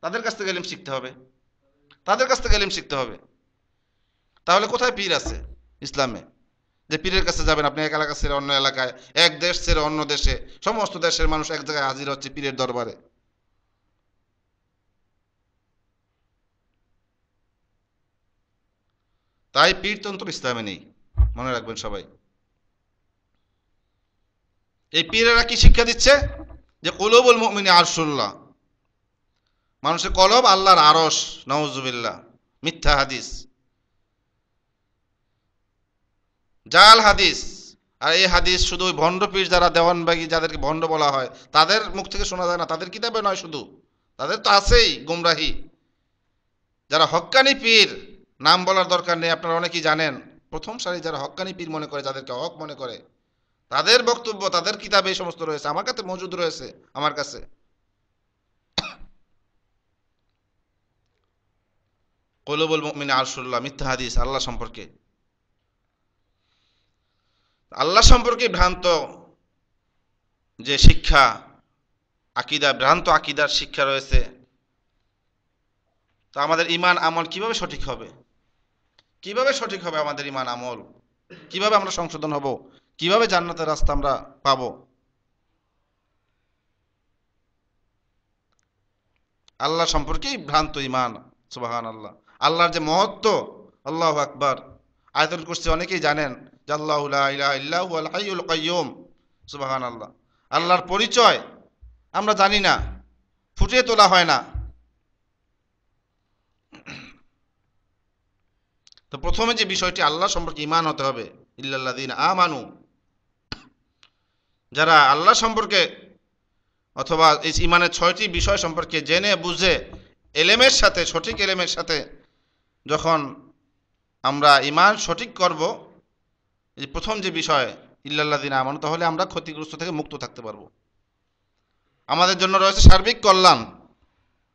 তাদের কাছ থেকে এলেম শিখতে হবে, তাদের কাছ থেকে এলেম শিখতে হবে। তাহলে কোথায় পীর আছে ইসলামে যে পীরের কাছে যাবেন আপনি? এক এলাকা ছেড়ে অন্য এলাকায়, এক দেশ ছেড়ে অন্য দেশে, সমস্ত দেশের মানুষ এক জায়গায় হাজির হচ্ছে পীরের দরবারে। তাই পীরতন্ত্র ইসলামে নেই, মনে রাখবেন সবাই। এই পীরেরা কি শিক্ষা দিচ্ছে? যে কুলুবুল মুমিনি আরশুল্লাহ, মানুষের কলব আল্লাহর আরশ, নাউজুবিল্লাহ, মিথ্যা হাদিস, জাল হাদিস। আর এই হাদিস শুধু ওই ভণ্ড পীর যারা দেওয়ানবাগি, যাদেরকে ভণ্ড বলা হয়, তাদের মুখ থেকে শোনা যায় না, তাদের কিতাবে নয় শুধু, তাদের তো আছেই গুমরাহি। যারা হক্কানি পীর, নাম বলার দরকার নেই, আপনারা অনেকেই জানেন, প্রথম সারি যারা হক্কানি পীর মনে করে, যাদেরকে হক মনে করে, তাদের বক্তব্য, তাদের কিতাবে এই সমস্ত রয়েছে, আমার কাছে মজুদ রয়েছে, আমার কাছে। কুলুবুল মুমিনি আরশুল্লাহ, মিথ্যা হাদিস আল্লাহ সম্পর্কে, আল্লাহ সম্পর্কে ভ্রান্ত যে শিক্ষা, আকীদা, ভ্রান্ত আকীদার শিক্ষা রয়েছে, তো আমাদের ঈমান আমল কিভাবে সঠিক হবে? কিভাবে সঠিক হবে আমাদের ঈমান আমল? কিভাবে আমরা সংশোধন হব? কিভাবে জান্নাতের রাস্তা আমরা পাবো? আল্লাহ সম্পর্কেই ভ্রান্ত ঈমান। সুবহানাল্লাহ। আল্লাহর যে মহত্ব, আল্লাহু আকবার। আয়াতুল কুরসি অনেকেই জানেন যে আল্লাহু লা ইলাহা ইল্লা হুয়াল হাইয়ুল কাইয়্যুম। সুবহানাল্লাহ। আল্লাহর পরিচয় আমরা জানি না, ফুটিয়ে তোলা হয় না। তো প্রথমে যে বিষয়টি, আল্লাহ সম্পর্কে ঈমান হতে হবে। ইল্লাল্লাযীনা আমানু, যারা আল্লাহ সম্পর্কে অথবা এই ঈমানের 6টি বিষয় সম্পর্কে জেনে বুঝে এলেমের সাথে, সঠিক এলেমের সাথে যখন আমরা ঈমান সঠিক করব, এই প্রথম যে বিষয় ইল্লাল্লাযীনা আমানু, তাহলে আমরা ক্ষতিগ্রস্ত থেকে মুক্ত থাকতে পারবো। আমাদের জন্য রয়েছে সার্বিক কল্যাণ,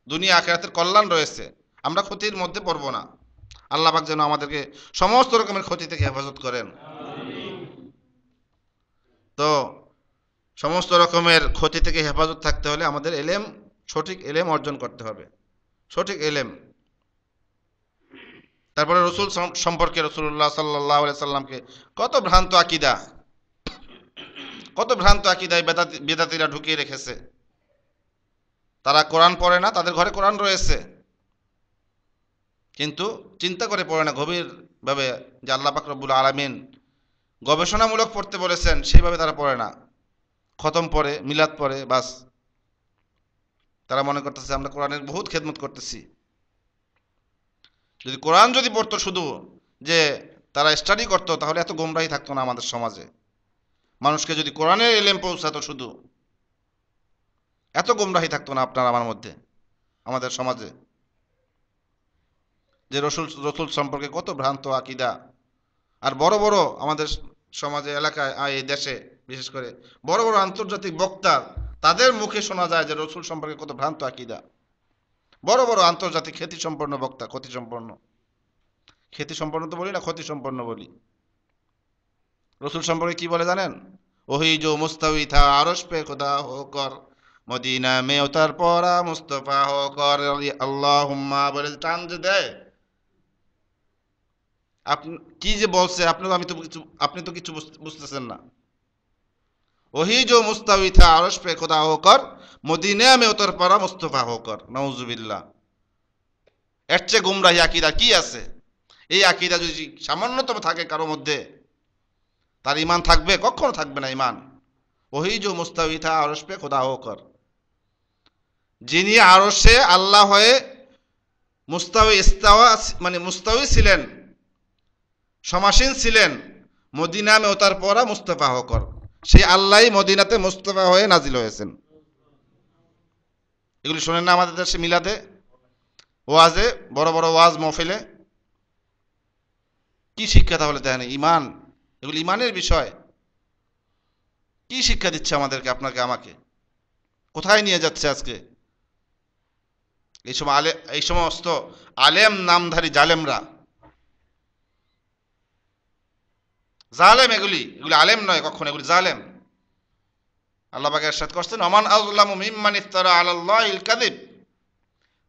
দুনিয়া আখিরাতের কল্যাণ রয়েছে, আমরা ক্ষতির মধ্যে পড়ব না। আল্লাহ পাক যেন আমাদেরকে সমস্ত রকমের ক্ষতি থেকে হেফাজত করেন। তো সমস্ত রকমের ক্ষতি থেকে হেফাজত থাকতে হলে আমাদের এলেম, সঠিক এলেম অর্জন করতে হবে, সঠিক এলেম। তারপরে রসুল সম্পর্কে, রসুল্লাহ সাল্লাল্লাহু আলাইহি সাল্লামকে কত ভ্রান্ত আকীদা, কত ভ্রান্ত আকীদায় বেদাতীরা ঢুকিয়ে রেখেছে। তারা কোরআন পড়ে না, তাদের ঘরে কোরআন রয়েছে, কিন্তু চিন্তা করে পড়ে না গভীরভাবে যে আল্লাহ পাক রব্বুল আলামিন গবেষণামূলক পড়তে বলেছেন, সেইভাবে তারা পড়ে না। খতম পড়ে, মিলাদ পড়ে, বাস তারা মনে করতেছে আমরা কোরআনের বহুত খেদমত করতেছি। যদি কোরআন যদি পড়তো শুধু, যে তারা স্টাডি করতো, তাহলে এত গোমরাহি থাকতো না আমাদের সমাজে। মানুষকে যদি কোরআনের এলেম পৌঁছাতো শুধু, এত গোমরাহি থাকতো না আপনার আমার মধ্যে, আমাদের সমাজে। যে রসুল রসুল সম্পর্কে কত ভ্রান্ত আকীদা। আর বড় বড় আমাদের সমাজে, এলাকায়, এই দেশে বিশেষ করে বড় বড় আন্তর্জাতিক বক্তা, তাদের মুখে শোনা যায় যে রসুল সম্পর্কে কত ভ্রান্ত আকীদা। বড় বড় আন্তর্জাতিক খ্যাতিসম্পন্ন বক্তা, খ্যাতিসম্পন্ন তো বলি না, ক্ষতিসম্পন্ন বলি। রসুল সম্পর্কে কি বলে জানেন? ওহি জো মুস্তাউই থা আরশ পে খুদা হোকর, মদিনা মে উতার পরা মুস্তফা হোকর, আল্লাহুম্মা বলে টান যে দেয়। আপনি কি যে বলছে, আপনি তো কিছু বুঝতেছেন না। ওহি জো মুস্তাউই থা আরশ পে খুদা হোকর, মদিনা মে উতার পরা মুস্তফা হোকর। নাউজুবিল্লাহ। এর চেয়ে গুমরাহি আকীদা কি আছে? এই আকীদা যদি সামান্যতম থাকে কারো মধ্যে, তার ইমান থাকবে? কখনো থাকবে না ইমান। ওহি জো মুস্তাউই থা আরশ পে খুদা হোকর, যিনি আরশে আল্লাহ হয়ে মুস্তাউই, ইস্তাওয়া মানে মুস্তাউই ছিলেন, সমাসীন ছিলেন, মদিনা মে ওতার পরা মুস্তফা হোকর, সেই আল্লাহই মদিনাতে মুস্তফা হয়ে নাজিল হয়েছেন। এগুলি শোনেন না আমাদের দেশে মিলাদে, ওয়াজে, বড় বড় ওয়াজ মহফিলে? কি শিক্ষা তাহলে দেখেন? ইমান, এগুলি ইমানের বিষয়। কি শিক্ষা দিচ্ছে আমাদেরকে, আপনাকে, আমাকে? কোথায় নিয়ে যাচ্ছে আজকে এই সমস্ত আলেম নামধারী জালেমরা? জালেম এগুলি আলেম নয় কখনো, এগুলি জালেম। আল্লাহ পাক ইরশাদ করছেন, ওমান আযলামু মিম্মান ইফতারা আলাল্লাহিল কাযিব,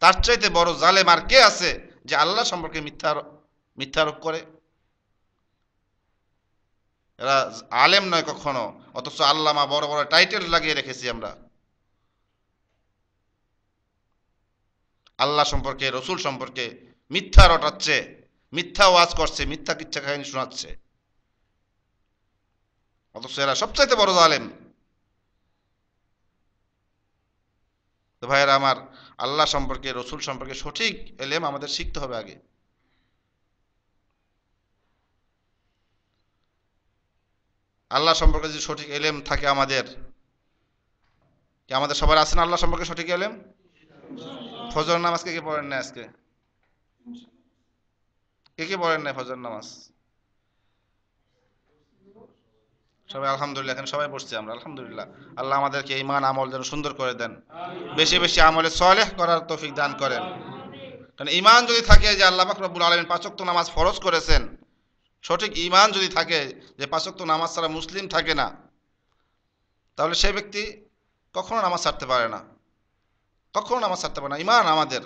তার চাইতে বড় জালেম আর কে আছে যে আল্লাহ সম্পর্কে মিথ্যা আরোপ করে? এরা আলেম নয় কখনো, অথচ আল্লামা বড় বড় টাইটেল লাগিয়ে রেখেছি আমরা। আল্লাহ সম্পর্কে, রসুল সম্পর্কে মিথ্যা রটাচ্ছে, মিথ্যা ওয়াজ করছে, মিথ্যা কিচ্ছা কাহিনী শোনাচ্ছে, অথচ এরা সবচাইতে বড় জালেম। তো ভাইয়েরা আমার, আল্লাহ সম্পর্কে, রসুল সম্পর্কে সঠিক এলেম আমাদের শিখতে হবে আগে। আল্লাহ সম্পর্কে যদি সঠিক এলেম থাকে আমাদের, কি আমাদের সবার আছে না আল্লাহ সম্পর্কে সঠিক এলেম? ফজর নামাজ কে কে পড়েন না আজকে? কে কে পড়েন না ফজর নামাজ? সবাই আলহামদুলিল্লাহ, এখানে সবাই পড়ছি আমরা, আলহামদুলিল্লাহ। আল্লাহ আমাদেরকে ঈমান আমল যেন সুন্দর করে দেন, বেশি বেশি আমলে সালেহ করার তৌফিক দান করেন। কারণ ঈমান যদি থাকে যে আল্লাহ পাক রব্বুল আলামিন 5 ওয়াক্ত নামাজ ফরজ করেছেন, সঠিক ঈমান যদি থাকে যে 5 ওয়াক্ত নামাজ ছাড়া মুসলিম থাকে না, তাহলে সেই ব্যক্তি কখনো নামাজ ছাড়তে পারে না, কখনো নামাজ ছাড়তে পারে না। ঈমান আমাদের,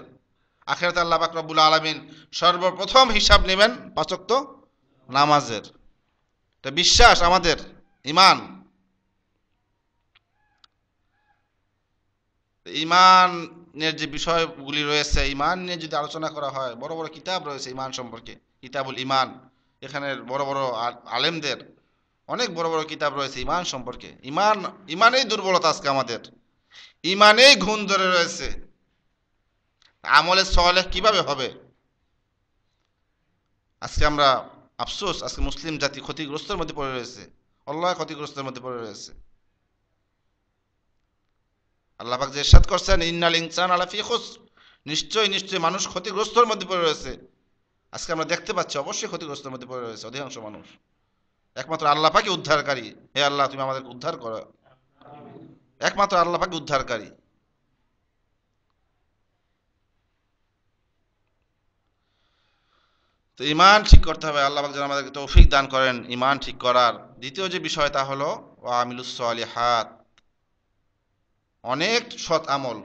আখিরাতে আল্লাহ পাক রব্বুল আলামিন সর্বপ্রথম হিসাব নেবেন 5 ওয়াক্ত নামাজের। এটা বিশ্বাস আমাদের, ঈমান। ঈমানের যে বিষয়গুলি রয়েছে, ঈমান নিয়ে যদি আলোচনা করা হয়, বড় বড় কিতাব রয়েছে ঈমান সম্পর্কে, কিতাবুল ঈমান, এখানের বড় বড় আলেমদের অনেক বড় বড় কিতাব রয়েছে ঈমান সম্পর্কে। ঈমানেই দুর্বলতা আজকে আমাদের, ঈমানেই ঘুণ ধরে রয়েছে। আমলে সালেহ কিভাবে হবে? আজকে আমরা আফসোস, আজকে মুসলিম জাতি ক্ষতিগ্রস্তের মধ্যে পড়ে রয়েছে, আল্লাহ ক্ষতিগ্রস্তের মধ্যে পড়ে রয়েছে। আল্লাহ পাক যে ইরশাদ করছেন, ইন্নাল ইনসানা লাফি খুসর, নিশ্চয় নিশ্চয় মানুষ ক্ষতিগ্রস্তের মধ্যে পড়ে রয়েছে। আজকে আমরা দেখতে পাচ্ছি অবশ্যই ক্ষতিগ্রস্তের মধ্যে পড়ে রয়েছে অধিকাংশ মানুষ। একমাত্র আল্লাহ পাকই উদ্ধারকারী। হে আল্লাহ, তুমি আমাদেরকে উদ্ধার করো। একমাত্র আল্লাহ পাকই উদ্ধারকারী। তো ঈমান ঠিক করতে হবে, আল্লাহ পাক যেন আমাদেরকে তৌফিক দান করেন ঈমান ঠিক করার। দ্বিতীয় যে বিষয় তা হলো ওয়া আমিলুস সালিহাত, অনেক সৎ আমল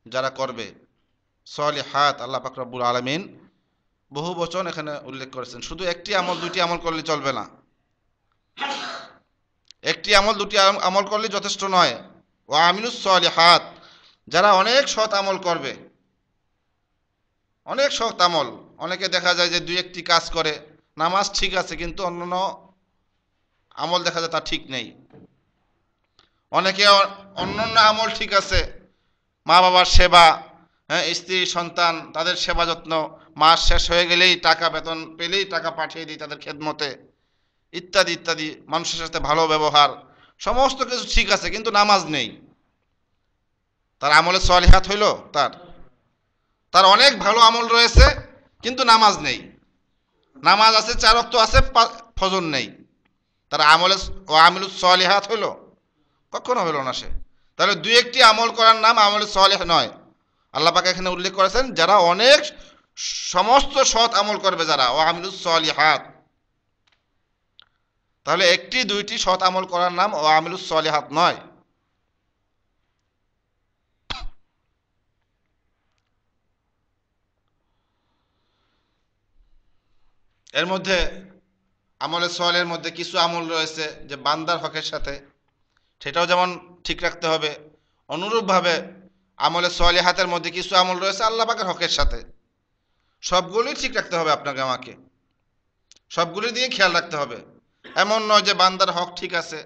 যারা করবে। সালিহাত, আল্লাহ পাক রব্বুল আলামিন বহু বচন এখানে উল্লেখ করেছেন। শুধু একটি আমল, দুইটি আমল করলে চলবে না। একটি আমল, দুটি আমল করলে যথেষ্ট নয়। ওয়া আমিলুস সালিহাত, যারা অনেক সৎ আমল করবে, অনেক সৎ আমল। অনেকে দেখা যায় যে দুই একটি কাজ করে, নামাজ ঠিক আছে কিন্তু অন্যান্য আমল দেখা যায় তা ঠিক নেই। অনেকে অন্যান্য আমল ঠিক আছে, মা বাবার সেবা, হ্যাঁ, স্ত্রী সন্তান তাদের সেবা যত্ন, মাস শেষ হয়ে গেলেই টাকা, বেতন পেলেই টাকা পাঠিয়ে দিই তাদের খেদমতে, ইত্যাদি ইত্যাদি, মানুষের সাথে ভালো ব্যবহার, সমস্ত কিছু ঠিক আছে, কিন্তু নামাজ নেই। তার আমলে সলিহাত হইল, তার তার অনেক ভালো আমল রয়েছে, কিন্তু নামাজ নেই। নামাজ আছে, 4 ওয়াক্ত আছে, ফজর নেই। তার আমলে ও আমিলুস সলিহাত হইল? কখনো হইল না সে। তাহলে দুই একটি আমল করার নাম আমলে সলিহ নয়। আল্লাহ পাক এখানে উল্লেখ করেছেন যারা অনেক সমস্ত সৎ আমল করবে, যারা ও আমিলুস সলিহাত। তাহলে একটি দুইটি সৎ আমল করার নাম ও আমিলুস সলিহাত নয়। এর মধ্যে আমলে সলের মধ্যে কিছু আমল রয়েছে যে বান্দার হকের সাথে, সেটাও যেমন ঠিক রাখতে হবে। অনুরূপভাবে আমলে সলিহাতের মধ্যে কিছু আমল রয়েছে আল্লাহ পাকের হকের সাথে। সবগুলোই ঠিক রাখতে হবে আপনাকে আমাকে, সবগুলি দিয়ে খেয়াল রাখতে হবে। এমন নয় যে বান্দার হক ঠিক আছে,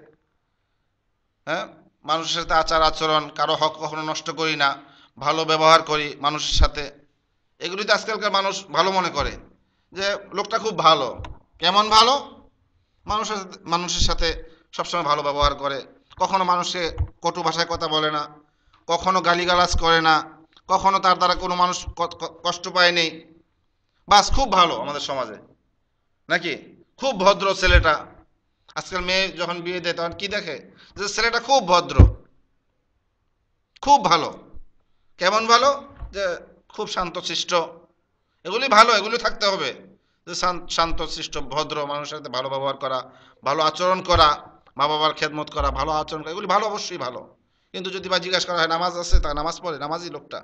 হ্যাঁ, মানুষের সাথে আচার আচরণ, কারো হক কখনো নষ্ট করি না, ভালো ব্যবহার করি মানুষের সাথে। এগুলিতে আজকালকার মানুষ ভালো মনে করে যে লোকটা খুব ভালো। কেমন ভালো? মানুষের সাথে সবসময় ভালো ব্যবহার করে, কখনো মানুষকে কটু ভাষায় কথা বলে না, কখনো গালিগালাজ করে না, কখনো তার দ্বারা কোনো মানুষ কষ্ট পায়নি। বাস খুব ভালো আমাদের সমাজে, নাকি? খুব ভদ্র ছেলেটা। আজকাল মেয়ে যখন বিয়ে দেয় তখন কি দেখে? যে ছেলেটা খুব ভদ্র, খুব ভালো। কেমন ভালো? যে খুব শান্তশিষ্ট। এগুলি ভালো, এগুলি থাকতে হবে। যে শান্তশিষ্ট, ভদ্র, মানুষের সাথে ভালো ব্যবহার করা, ভালো আচরণ করা, মা বাবার খেদমত করা, ভালো আচরণ করা, এগুলি ভালো, অবশ্যই ভালো। কিন্তু যদি বা জিজ্ঞাসা করা হয় নামাজ আছে, তা নামাজ পড়ে, নামাজই লোকটা,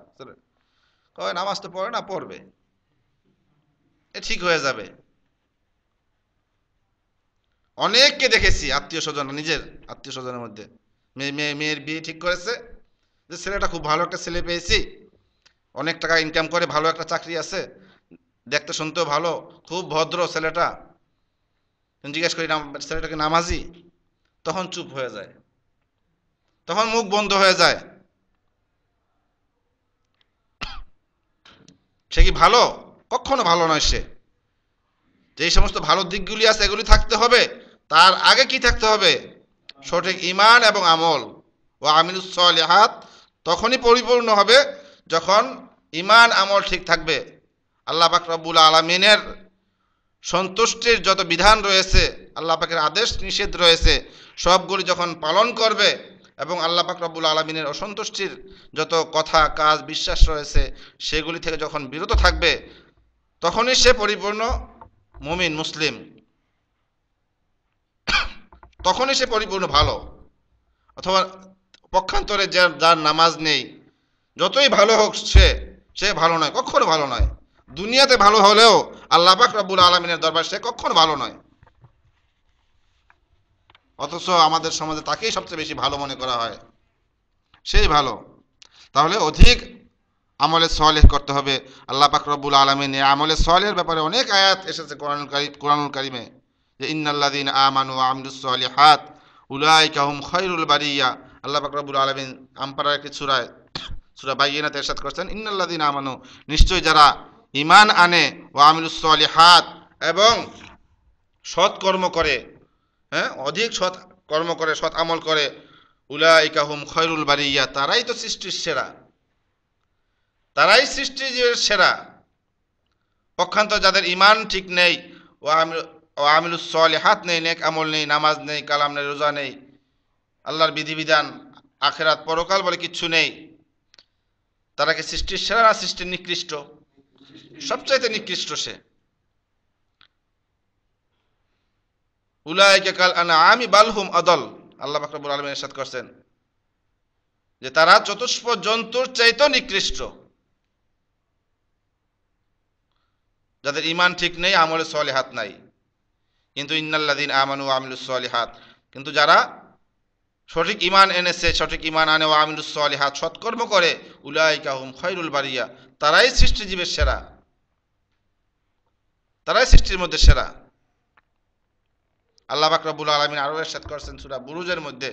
কয় নামাজ তো পড়ে না, পড়বে, এ ঠিক হয়ে যাবে। অনেককে দেখেছি আত্মীয় স্বজন, নিজের আত্মীয় স্বজনের মধ্যে মেয়ের বিয়ে ঠিক করেছে, যে ছেলেটা খুব ভালো একটা ছেলে পেয়েছি, অনেক টাকা ইনকাম করে, ভালো একটা চাকরি আছে, দেখতে শুনতেও ভালো, খুব ভদ্র ছেলেটা। জিজ্ঞেস করি ছেলেটাকে নামাজি, তখন চুপ হয়ে যায়, তখন মুখ বন্ধ হয়ে যায়। সে কি ভালো? কখনো ভালো নয় সে। যে সমস্ত ভালো দিকগুলি আছে এগুলি থাকতে হবে, তার আগে কি থাকতে হবে? সঠিক ঈমান এবং আমল। ও আমিলুস সলিহাত তখনই পরিপূর্ণ হবে যখন ঈমান আমল ঠিক থাকবে। আল্লাহ পাক রব্বুল আলামিনের সন্তুষ্টির যত বিধান রয়েছে, আল্লাহ পাকের আদেশ নিষেধ রয়েছে, সবগুলি যখন পালন করবে এবং আল্লাহ পাক রব্বুল আলামিনের অসন্তুষ্টির যত কথা, কাজ, বিশ্বাস রয়েছে সেগুলি থেকে যখন বিরত থাকবে, তখনই সে পরিপূর্ণ মুমিন, মুসলিম। তখনই সে পরিপূর্ণ ভালো। অথবা পক্ষান্তরে যার নামাজ নেই, যতই ভালো হোক সে ভালো নয়, কখনো ভালো নয়। দুনিয়াতে ভালো হলেও আল্লাহ পাক রব্বুল আলামিনের দরবার সে কখনো ভালো নয়। অথচ আমাদের সমাজে তাকেই সবচেয়ে বেশি ভালো মনে করা হয়, সেই ভালো। তাহলে অধিক আমলে সলেহ করতে হবে। আল্লাহ পাক রব্বুল আলামিন এই আমলে সলেহের ব্যাপারে অনেক আয়াত এসেছে কোরআনুল কারিমে, যে ইন্নাল্লাযীনা আমানু ওয়া আমিলুস সলিহাত উলাইকা হুম খায়রুল বারিয়া। আল্লাহ পাক রব্বুল আলামিন আমপারার একটি সূরা বাইয়িনাতে ইরশাদ করেছেন, ইন্নাল্লাযীনা আমানু, নিশ্চয়ই যারা ঈমান আনে, ওয়া আমিলুস সলিহাত, এবং সৎ কর্ম করে, হ্যাঁ, অধিক সৎ কর্ম করে, সৎ আমল করে, উলাইকা হুম খায়রুল বারিয়া, তারাই তো সৃষ্টির সেরা, তারাই সৃষ্টির সেরা। পক্ষান্তর যাদের ঈমান ঠিক নেই, ও আমিলুস সলিহাত নেই, নেক আমল নেই, নামাজ নেই, কালাম নেই, রোজা নেই, আল্লাহর বিধিবিধান, আখেরাত পরকাল বলে কিচ্ছু নেই, তারা কি সৃষ্টির সেরা না সৃষ্টির নিকৃষ্ট? সবচাইতে নিকৃষ্ট সে। উলাইকা কাল আনআমি বাল হুম আদল। আল্লাহ পাক রব্বুল আলামিন ইরশাদ করেছেন যে তারা চতুষ্প জন্তুর চাইতেও নিকৃষ্ট, যাদের ঈমান ঠিক নেই, আমলে সলিহাত নাই। কিন্তু ইন্নাল্লাযীনা আমানু ওয়া আমিলুস সলিহাত, কিন্তু যারা সঠিক ঈমান এনেছে, সঠিক ঈমান আনে, ওয়া আমিলুস সলিহাত, সৎকর্ম করে, উলাইকা হুম খায়রুল বারিয়া, তারাই সৃষ্টিজীবের সেরা, তারাই সৃষ্টির মধ্যে সেরা। আল্লাহ পাক রব্বুল আলামিন আরো ইরশাদ করেছেন সূরা বুরুজের মধ্যে,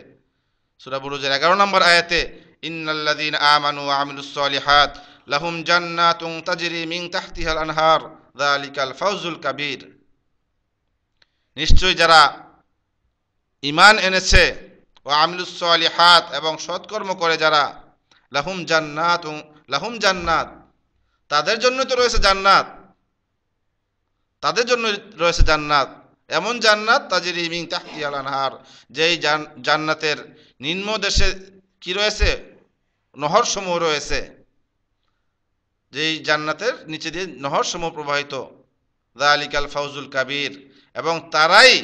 সূরা বুরুজের 11 নম্বর আয়াতে ইন্নাল্লাযীনা আমানু ওয়া আমিলুস সলিহাত লাহুম জান্নাতুন তাজরি মিন তাহতিহাল আনহার যালিকাল ফাওজুল কাবীর। নিশ্চয়ই যারা ঈমান এনেছে ওয়া আমিলুস সলিহাত এবং সৎকর্ম করে যারা লাহুম জান্নাত তাদের জন্য তো রয়েছে জান্নাত, তাদের জন্য রয়েছে জান্নাত, এমন জান্নাত তাজরি মিন তাহতিহাল আনহার, যেই জান্নাতের নিম্ন দেশে কি রয়েছে, নহর সমূহ রয়েছে, যেই জান্নাতের নিচে দিয়ে নহর সমূহ প্রবাহিত। যালিকাল ফাওজুল কাবীর, এবং তারাই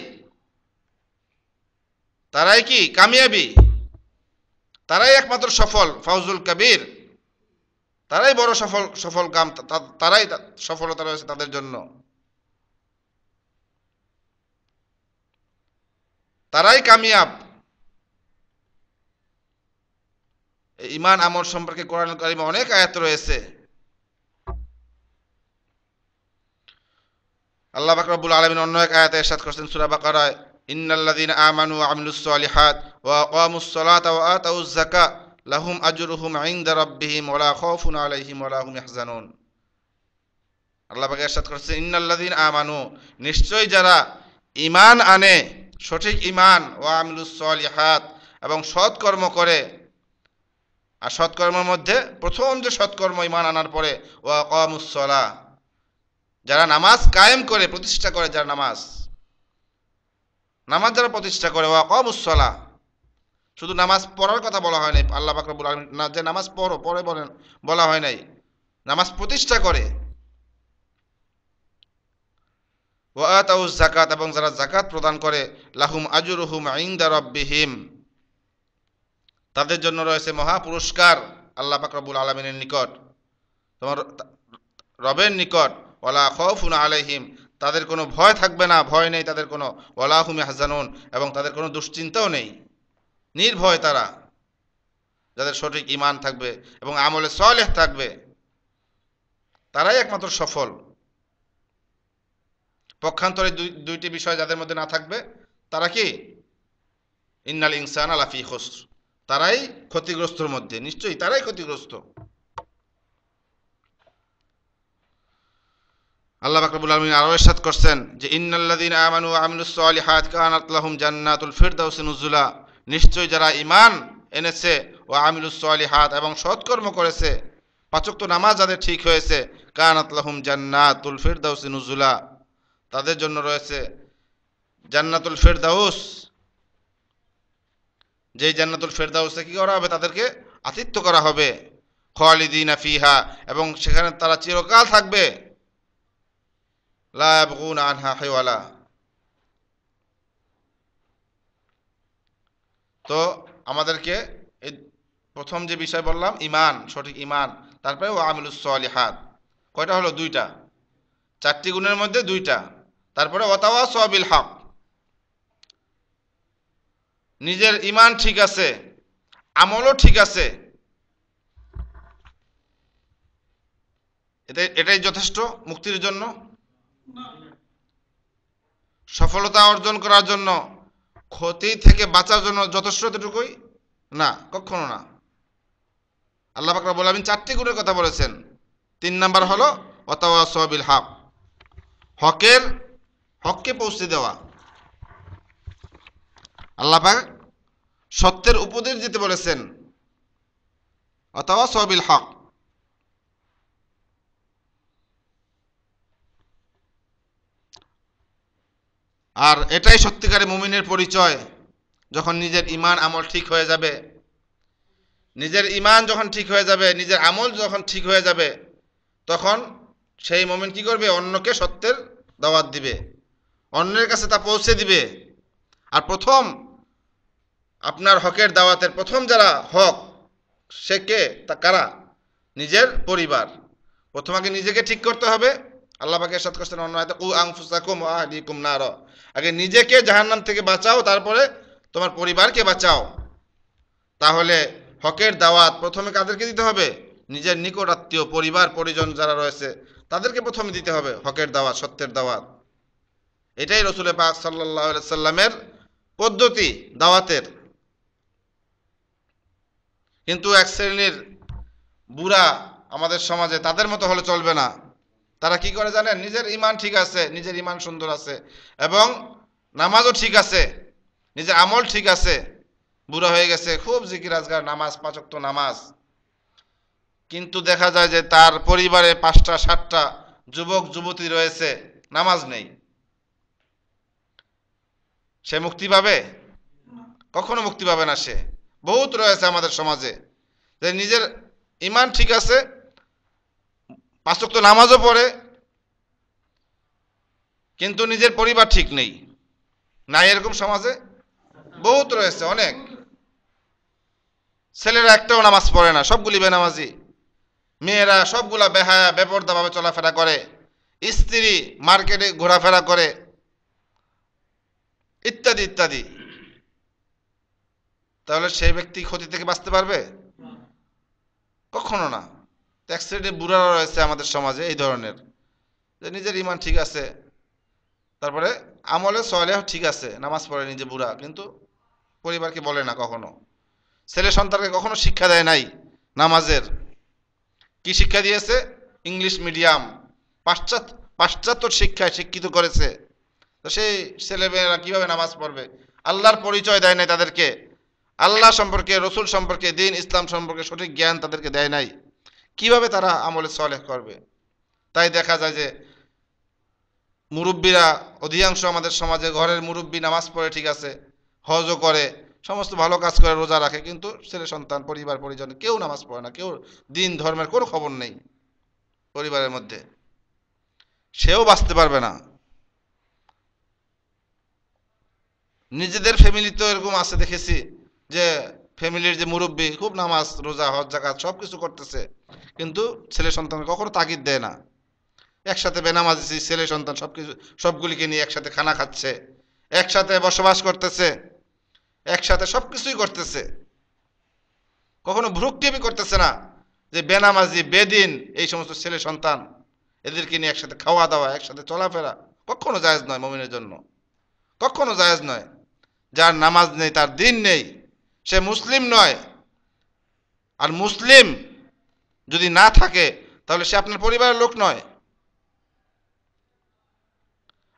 কি কামিয়াবি, তারাই একমাত্র সফল, ফাউজুল কাবীর, তারাই বড় সফল কাম, তারাই সফলতা রয়েছে তাদের জন্য, তারাই কামিয়াব। ঈমান আমল সম্পর্কে কোরআন কারীমে অনেক আয়াত রয়েছে। আল্লাহ পাক রব্বুল আলামিন অন্য এক আয়াতে ইরশাদ করেছেন সূরা বাকারায়, ইন্নাল্লাযীনা আমানু ওয়া আমিলুস সলিহাত ওয়া আকামুস সালাতা ওয়া আতাউয যাকাত লাহুম আজরুহুম ইনদা রাব্বিহিম ওয়া লা খাউফুন আলাইহিম ওয়া লা হুম ইয়াহজানুন। আল্লাহ পাক ইরশাদ করেছেন ইন্নাল্লাযীনা আমানু, নিশ্চয়ই যারা ঈমান আনে, সঠিক ঈমান, ওয়া আমিলুস সলিহাত এবং সৎকর্ম করে, আর সৎকর্মের মধ্যে প্রথম যে সৎকর্ম ঈমান আনার পরে ওয়া আকামুস সালাহ, যারা নামাজ কায়েম করে, প্রতিষ্ঠা করে, যারা নামাজ যারা প্রতিষ্ঠা করে, ওয়া আকামুস সালাহ, শুধু নামাজ পড়ার কথা বলা হয় নাই, আল্লাহ পাক রব্বুল আলামিন না যে নামাজ পড়ে বলেন বলা হয় নাই, নামাজ প্রতিষ্ঠা করে। ওয়া আতাউয যাকাত, এবং যারা যাকাত প্রদান করে, লাহুম আজরুহুম ইনদা রাব্বিহিম, তাদের জন্য রয়েছে মহা পুরস্কার আল্লাহ পাক রব্বুল আলামিনের নিকট, তোমার রবের নিকট। ওয়ালা খাউফুন আলাইহিম, তাদের কোনো ভয় থাকবে না, ভয় নেই তাদের কোনো, ওয়ালা হুম ইয়াহজানুন, এবং তাদের কোনো দুশ্চিন্তাও নেই, নির্ভয় তারা, যাদের সঠিক ঈমান থাকবে এবং আমলে সালেহ থাকবে, তারাই একমাত্র সফল। পক্ষান্তরে দুইটি বিষয় যাদের মধ্যে না থাকবে, তারা কি ইন্নাল ইনসানা লাফি খুসর, তারাই ক্ষতিগ্রস্তর মধ্যে, নিশ্চয়ই তারাই ক্ষতিগ্রস্ত। আল্লাহ পাক রব্বুল আলামিন আরো ইরশাদ করছেন যে ইন্নাল্লাযীনা আমানু ওয়া আমিলুস সলিহাত কানাত লাহুম জান্নাতুল ফিরদাউসি নুজুলা, নিশ্চয়ই যারা ঈমান এনেছে ওয়া আমিলুস সলিহাত এবং সৎকর্ম করেছে, পাঁচ ওয়াক্ত নামাজ যাদের ঠিক হয়েছে, কানাত লাহুম জান্নাতুল ফিরদাউসি নুজুলা, তাদের জন্য রয়েছে জান্নাতুল ফিরদাউস, যেই জান্নাতুল ফিরদাউসে কি করা হবে, তাদেরকে আতিথ্য করা হবে, খালিদিনা ফিহা, এবং সেখানে তারা চিরকাল থাকবে, লা ইয়াবগুনা আনহা হিওয়ালা। তো আমাদেরকে এই প্রথম যে বিষয় বললাম ঈমান, সঠিক ঈমান, তারপরে ওয়া আমিলুস সলিহাত, কয়টা হলো? দুইটা, চারটি গুণের মধ্যে দুইটা। তারপরে ওয়াতাওয়াসাউ বিল হক, নিজের ঈমান ঠিক আছে, আমলও ঠিক আছে, এটাই যথেষ্ট মুক্তির জন্য, সফলতা অর্জন করার জন্য, ক্ষতি থেকে বাঁচার জন্য যথেষ্ট এতটুকুই না, কখনো না। আল্লাহ পাক রব্বুল আলামিন চারটি গুণের কথা বলেছেন। 3 নাম্বার হলো ওয়াতাওয়াসাউ বিল হক, হককে পৌঁছে দেওয়া। আল্লাহ পাক সত্যের উপদেশ দিতে বলেছেন, ওয়াতাওয়াসাউ বিল হক। আর এটাই সত্যিকারের মুমিনের পরিচয়, যখন নিজের ঈমান আমল ঠিক হয়ে যাবে, নিজের ঈমান যখন ঠিক হয়ে যাবে, নিজের আমল যখন ঠিক হয়ে যাবে, তখন সেই মুমিন কি করবে? অন্যকে সত্যের দাওয়াত দিবে, অন্যের কাছে তা পৌঁছে দিবে। আর প্রথম আপনার হকের দাওয়াতের প্রথম যারা হক, সে কে? তা কারা? নিজের পরিবার। প্রথম আগে নিজেকে ঠিক করতে হবে। আল্লাহ পাক ইরশাদ করেছেন অন্য আয়াতে, কু আনফুসাকুম ওয়া আহলিকুম নার, আগে নিজেকে জাহান্নাম থেকে বাঁচাও, তারপরে তোমার পরিবারকে বাঁচাও। তাহলে হকের দাওয়াত প্রথমে কাদেরকে দিতে হবে? নিজের নিকট আত্মীয়, পরিবার পরিজন যারা রয়েছে, তাদেরকে প্রথমে দিতে হবে হকের দাওয়াত, সত্যের দাওয়াত। এটাই রাসূল পাক সাল্লাল্লাহু আলাইহি সাল্লামের পদ্ধতি দাওয়াতের। কিন্তু এক শ্রেণীর বুড়া আমাদের সমাজে, তাদের মতো হলে চলবে না। তারা কি করে জানেন? নিজের ঈমান ঠিক আছে, নিজের ঈমান সুন্দর আছে এবং নামাজও ঠিক আছে, নিজের আমল ঠিক আছে, বুড়া হয়ে গেছে, খুব জিকির আজগার, নামাজ, 5 ওয়াক্ত নামাজ, কিন্তু দেখা যায় যে তার পরিবারে 5টা 7টা যুবক যুবতী রয়েছে, নামাজ নেই। সে মুক্তি পাবে? কখনো মুক্তি পাবে না সে। বহুত রয়েছে আমাদের সমাজে যে নিজের ঈমান ঠিক আছে, 5 ওয়াক্ত নামাজও পড়ে, কিন্তু নিজের পরিবার ঠিক নেই। নাই এরকম সমাজে? বহুত রয়েছে, অনেক। ছেলেরা একটাও নামাজ পড়ে না, সবগুলি বেনামাজি। মেয়েরা সবগুলা বেহায়া বেপরদা ভাবে চলাফেরা করে, স্ত্রী মার্কেটে ঘোরাফেরা করে, ইত্যাদি ইত্যাদি। তাহলে সেই ব্যক্তি ক্ষতি থেকে বাঁচতে পারবে? কখনো না। এক শ্রেণীর বুড়ারা রয়েছে আমাদের সমাজে এই ধরনের, যে নিজের ঈমান ঠিক আছে, তারপরে আমলে সলেহ ঠিক আছে, নামাজ পড়ে নিজে বুড়া, কিন্তু পরিবারকে বলে না কখনো। ছেলে সন্তানকে কখনো শিক্ষা দেয় নাই নামাজের। কি শিক্ষা দিয়েছে? ইংলিশ মিডিয়াম, পাশ্চাত্য শিক্ষায় শিক্ষিত করেছে। তো সেই ছেলেমেয়েরা কিভাবে নামাজ পড়বে? আল্লাহর পরিচয় দেয় নাই তাদেরকে, আল্লাহ সম্পর্কে, রসুল সম্পর্কে, দিন ইসলাম সম্পর্কে সঠিক জ্ঞান তাদেরকে দেয় নাই। কিভাবে তারা আমলে সলেহ করবে? তাই দেখা যায় যে মুরব্বীরা, অধিকাংশ আমাদের সমাজে ঘরের মুরব্বী নামাজ পড়ে ঠিক আছে, হজও করে, সমস্ত ভালো কাজ করে, রোজা রাখে, কিন্তু ছেলে সন্তান, পরিবার পরিজন কেউ নামাজ পড়ে না, কেউ দিন ধর্মের কোনো খবর নেই পরিবারের মধ্যে। সেও বাঁচতে পারবে না। নিজেদের ফ্যামিলি তো এরকম আছে, দেখেছি যে ফ্যামিলির যে মুরব্বী খুব নামাজ রোজা হজ জাকাত সব কিছু করতেছে, কিন্তু ছেলে সন্তান কখনো তাগিদ দেয় না। একসাথে বেনামাজি ছেলে সন্তান সবকিছু, সবগুলিকে নিয়ে একসাথে খানা খাচ্ছে, একসাথে বসবাস করতেছে, একসাথে সবকিছুই করতেছে, কখনো ভ্রুক্ষেপই করতেছে না যে বেনামাজি বেদিন এই সমস্ত ছেলে সন্তান, এদেরকে নিয়ে একসাথে খাওয়া দাওয়া, একসাথে চলাফেরা কখনো জায়েজ নয় মুমিনের জন্য, কখনো জায়েজ নয়। যার নামাজ নেই, তার দিন নেই, সে মুসলিম নয়। আর মুসলিম যদি না থাকে তাহলে সে আপনার পরিবারের লোক নয়।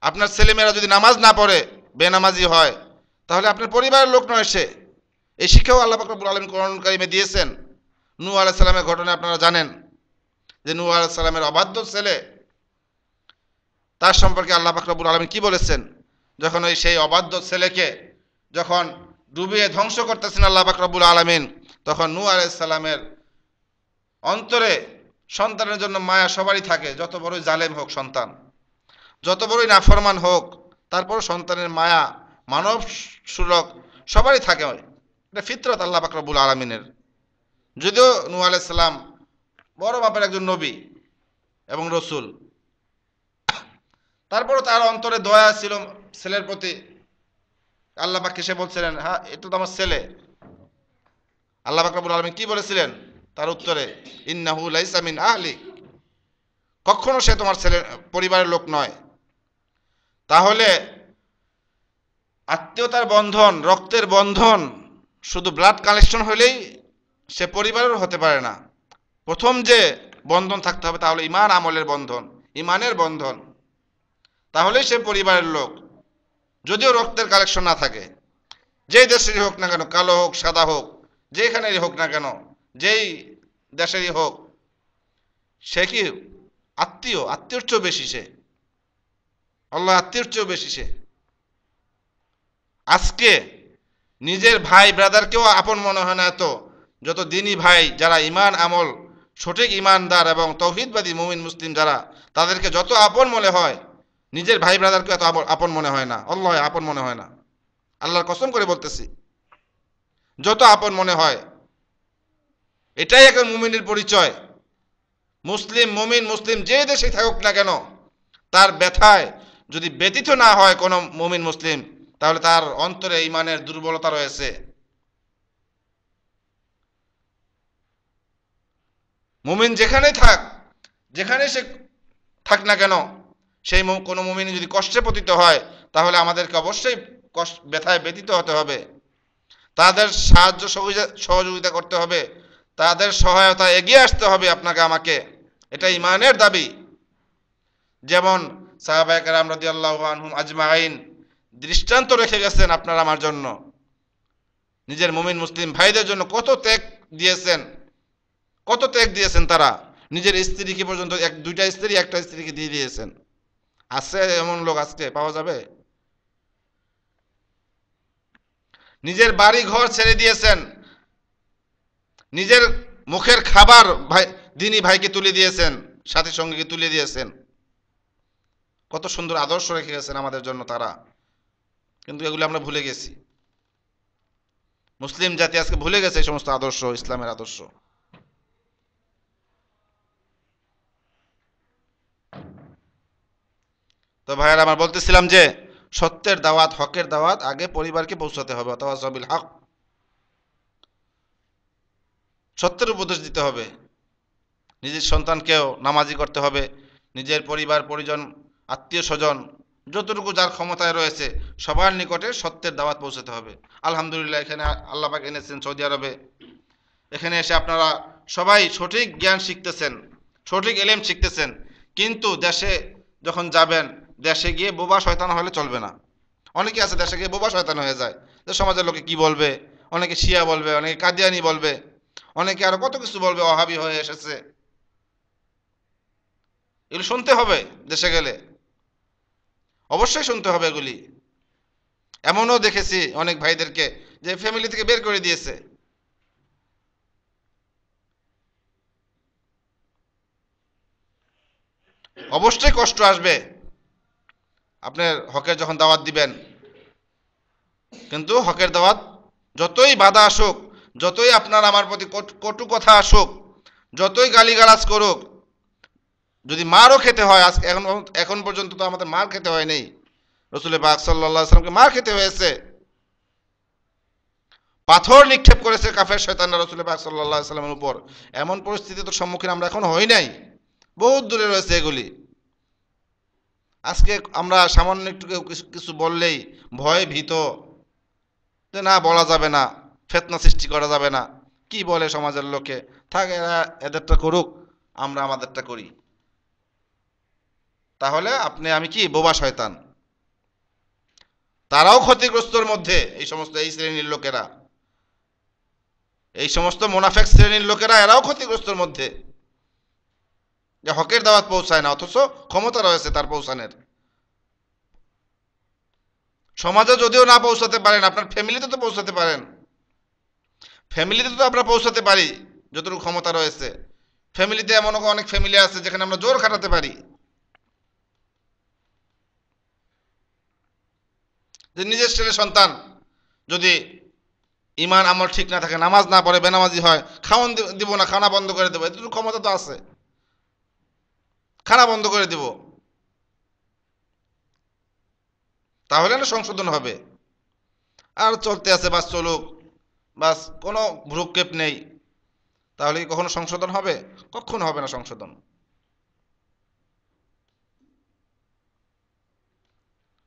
আপনার ছেলেমেয়েরা যদি নামাজ না পড়ে, বেনামাজি হয়, তাহলে আপনার পরিবারের লোক নয় সে। এই শিক্ষাও আল্লাহ পাক রব্বুল আলামিন কোরআনুল কারীমে দিয়েছেন। নূহ আলাইহিস সালামের ঘটনা আপনারা জানেন যে নূহ আলাইহিস সালামের অবাধ্য ছেলে, তার সম্পর্কে আল্লাহ পাক রব্বুল আলামিন কি বলেছেন? যখন ওই সেই অবাধ্য ছেলেকে যখন ডুবিয়ে ধ্বংস করতেছেন আল্লাহ পাক রব্বুল আলামিন, তখন নূহ আলাইহিস সালামের অন্তরে সন্তানের জন্য মায়া সবারই থাকে, যত বড়ই জালেম হোক সন্তান, যত বড়ই নাফরমান হোক, তারপর সন্তানের মায়া মানব সুলভ সবারই থাকে। এটা ফিতরত আল্লাহ পাক রব্বুল আলামিনের। যদিও নূহ আলাইহিস সালাম বড় মাপের একজন নবী এবং রসুল, তারপরও তার অন্তরে দয়া ছিল ছেলের প্রতি। আল্লাহ পাক সে বলছিলেন, হ্যাঁ এটা তো আমার ছেলে। আল্লাহ পাক রব্বুল আলামিন কি বলেছিলেন তার উত্তরে? ইন্নাহু লাইসা মিন আহলিক, কখনো সে তোমার ছেলে পরিবারের লোক নয়। তাহলে আত্মীয়তার বন্ধন, রক্তের বন্ধন শুধু ব্লাড কানেকশন হলেই সে পরিবারের হতে পারে না। প্রথম যে বন্ধন থাকতে হবে তাহলে ঈমান আমলের বন্ধন, ঈমানের বন্ধন, তাহলেই সে পরিবারের লোক। যদিও রক্তের কালেকশন না থাকে, যেই দেশেরই হোক না কেন, কালো হোক সাদা হোক, যেখানেরই হোক না কেন, যেই দেশেরই হোক, সে কি আত্মীয়র চেয়েও বেশি সে, আল্লাহ আত্মীয়র চেয়েও বেশি সে। আজকে নিজের ভাই ব্রাদারকেও আপন মনে হয় না এত, যত দিনী ভাই যারা ঈমান আমল সঠিক ঈমানদার এবং তৌহিদবাদী মুমিন মুসলিম যারা, তাদেরকে যত আপন মনে হয়, নিজের ভাই ব্রাদারকে এত আপন মনে হয় না, আল্লাহ আপন মনে হয় না। আল্লাহর কসম করে বলতেছি, যত আপন মনে হয়। এটাই একজন মুমিনের পরিচয়। মুসলিম মুমিন মুসলিম যে দেশে থাকুক না কেন, তার ব্যথায় যদি ব্যতীত না হয় কোনো মুমিন মুসলিম, তাহলে তার অন্তরে ঈমানের দুর্বলতা রয়েছে। মুমিন যেখানেই থাক, যেখানে সে থাক না কেন, সেই কোনো মুমিন যদি কষ্টে পতিত হয়, তাহলে আমাদেরকে অবশ্যই ব্যথায় ব্যতীত হতে হবে, তাদের সাহায্য সহযোগিতা করতে হবে, তাদের সহায়তা এগিয়ে আসতে হবে আপনাকে আমাকে, এটা ঈমানের দাবি। যেমন সাহাবায়ে কেরাম রাদিয়াল্লাহু আনহুম আজমাইন দৃষ্টান্ত রেখে গেছেন আপনার আমার জন্য, নিজের মুমিন মুসলিম ভাইদের জন্য কত ত্যাগ দিয়েছেন, কত ত্যাগ দিয়েছেন। তারা নিজের স্ত্রীকে পর্যন্ত দুইটা স্ত্রী একটা স্ত্রীকে দিয়ে দিয়েছেন। আছে এমন লোক আজকে পাওয়া যাবে? নিজের বাড়ি ঘর ছেড়ে দিয়েছেন, নিজের মুখের খাবার ভাই দিনী ভাইকে তুলে দিয়েছেন, সাথী সঙ্গীকে তুলে দিয়েছেন। কত সুন্দর আদর্শ রেখে গেছেন আমাদের জন্য তারা, কিন্তু এগুলো আমরা ভুলে গেছি। মুসলিম জাতি আজকে ভুলে গেছে এই সমস্ত আদর্শ, ইসলামের আদর্শ। তো ভাইয়ারা, আমার বলতেছিলাম যে সত্যের দাওয়াত, হকের দাওয়াত আগে পরিবারকে পৌঁছাতে হবে। ওয়াতাওয়াসাউ বিল হক, সত্যের উপদেশ দিতে হবে। নিজের সন্তানকেও নামাজি করতে হবে, নিজের পরিবার পরিজন আত্মীয় স্বজন যতটুকু যার ক্ষমতায় রয়েছে সবার নিকটে সত্যের দাওয়াত পৌঁছাতে হবে। আলহামদুলিল্লাহ, এখানে আল্লাহ পাক এনেছেন সৌদি আরবে, এখানে এসে আপনারা সবাই সঠিক জ্ঞান শিখতেছেন, সঠিক এলেম শিখতেছেন। কিন্তু দেশে যখন যাবেন, দেশে গিয়ে বোবা শয়তান হলে চলবে না। অনেকে আছে দেশে গিয়ে বোবা শয়তান হয়ে যায়, যে সমাজের লোকে কি বলবে, অনেকে শিয়া বলবে, অনেকে কাদিয়ানি বলবে, অনেকে আরো কত কিছু বলবে, ওয়াহাবি হয়ে এসেছে। এগুলো শুনতে হবে দেশে গেলে, অবশ্যই শুনতে হবে এগুলি। এমনও দেখেছি অনেক ভাইদেরকে যে ফ্যামিলি থেকে বের করে দিয়েছে। অবশ্যই কষ্ট আসবে আপনার হকের যখন দাওয়াত দিবেন, কিন্তু হকের দাওয়াত যতই বাধা আসুক, যতই আপনার আমার প্রতি কটু কথা আসুক, যতই গালিগালাজ করুক, যদি মারও খেতে হয়, আজকে এখন পর্যন্ত তো আমাদের মার খেতে হয় নেই, রাসূল পাক সাল্লাল্লাহু আলাইহি ওয়াসাল্লামকে মার খেতে হয়েছে, পাথর নিক্ষেপ করেছে কাফের শয়তানরা রাসূল পাক সাল্লাল্লাহু আলাইহি ওয়াসাল্লামের উপর। এমন পরিস্থিতির সম্মুখীন আমরা এখন হই নাই, বহুত দূরে রয়েছে এগুলি। আজকে আমরা সামান্য একটু কিছু বললেই ভয়ে ভীত, যে না বলা যাবে না, ফিতনা সৃষ্টি করা যাবে না, কি বলে সমাজের লোকে, থাক এরা এদেরটা করুক, আমরা আমাদেরটা করি। তাহলে আপনি আমি কি বোবা শয়তান? তারাও ক্ষতিগ্রস্তর মধ্যে, এই সমস্ত এই শ্রেণীর লোকেরা, এই সমস্ত মুনাফিক শ্রেণীর লোকেরা, এরাও ক্ষতিগ্রস্তর মধ্যে, যে হকের দাওয়াত পৌঁছায় না, অথচ ক্ষমতা রয়েছে তার পৌঁছানোর। সমাজে যদিও না পৌঁছাতে পারেন, আপনার ফ্যামিলিতে তো পৌঁছাতে পারেন, ফ্যামিলিতে তো আমরা পৌঁছাতে পারি যতটুকু ক্ষমতা রয়েছে। ফ্যামিলিতে এমন অনেক ফ্যামিলি আছে যেখানে আমরা জোর খাটাতে পারি, যে নিজের ছেলে সন্তান যদি ইমান আমল ঠিক না থাকে, নামাজ না পড়ে, বেনামাজি হয়, খাওয়ান দিব না, খানা বন্ধ করে দেবো, এতটুকু ক্ষমতা তো আছে, খানা বন্ধ করে দেব, তাহলে না সংশোধন হবে। আর চলতে আছে, বাস চলুক, বাস কোনো ভ্রুক্ষেপ নেই, তাহলে কি কখনো সংশোধন হবে? কখনো হবে না সংশোধন।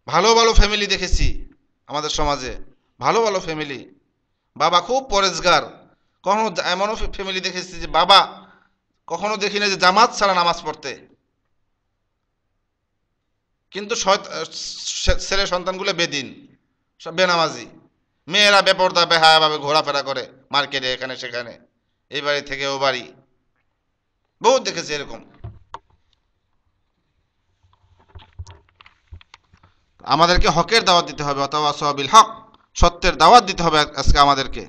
ভালো ভালো ফ্যামিলি দেখেছি আমাদের সমাজে, ভালো ভালো ফ্যামিলি, বাবা খুব পরেজগার, কখনো এমনও ফ্যামিলি দেখেছি যে বাবা কখনো দেখি না যে জামাত ছাড়া নামাজ পড়তে, কিন্তু ছেলে সন্তানগুলো বেদিন, সব বেনামাজি, মেয়েরা বেপরদা বেহায়াভাবে ঘোরাফেরা করে মার্কেটে, এখানে সেখানে, এই বাড়ি থেকে ও বাড়ি, বহুত দেখেছি এরকম। আমাদেরকে হকের দাওয়াত দিতে হবে, ওয়াতাওয়াসাউ বিল হক, সত্যের দাওয়াত দিতে হবে আজকে আমাদেরকে।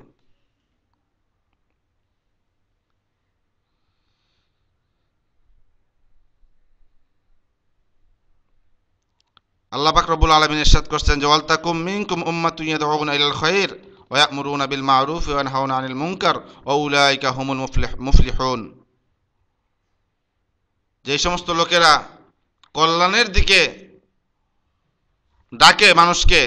আল্লাহ পাক রব্বুল আলামিন ইরশাদ করছেন যে ওয়ালতাকুম মিনকুম উম্মাতুন ইয়াদউনা ইলাল খায়র ওয়া ইয়া'মুরুনা বিল মা'রুফ ওয়া ইয়ানহাউনা আনিল মুনকার ওয়া উলাইকা হুমুল মুফলিহুন। যে সমস্ত লোকেরা কল্যাণের দিকে ডাকে মানুষকে,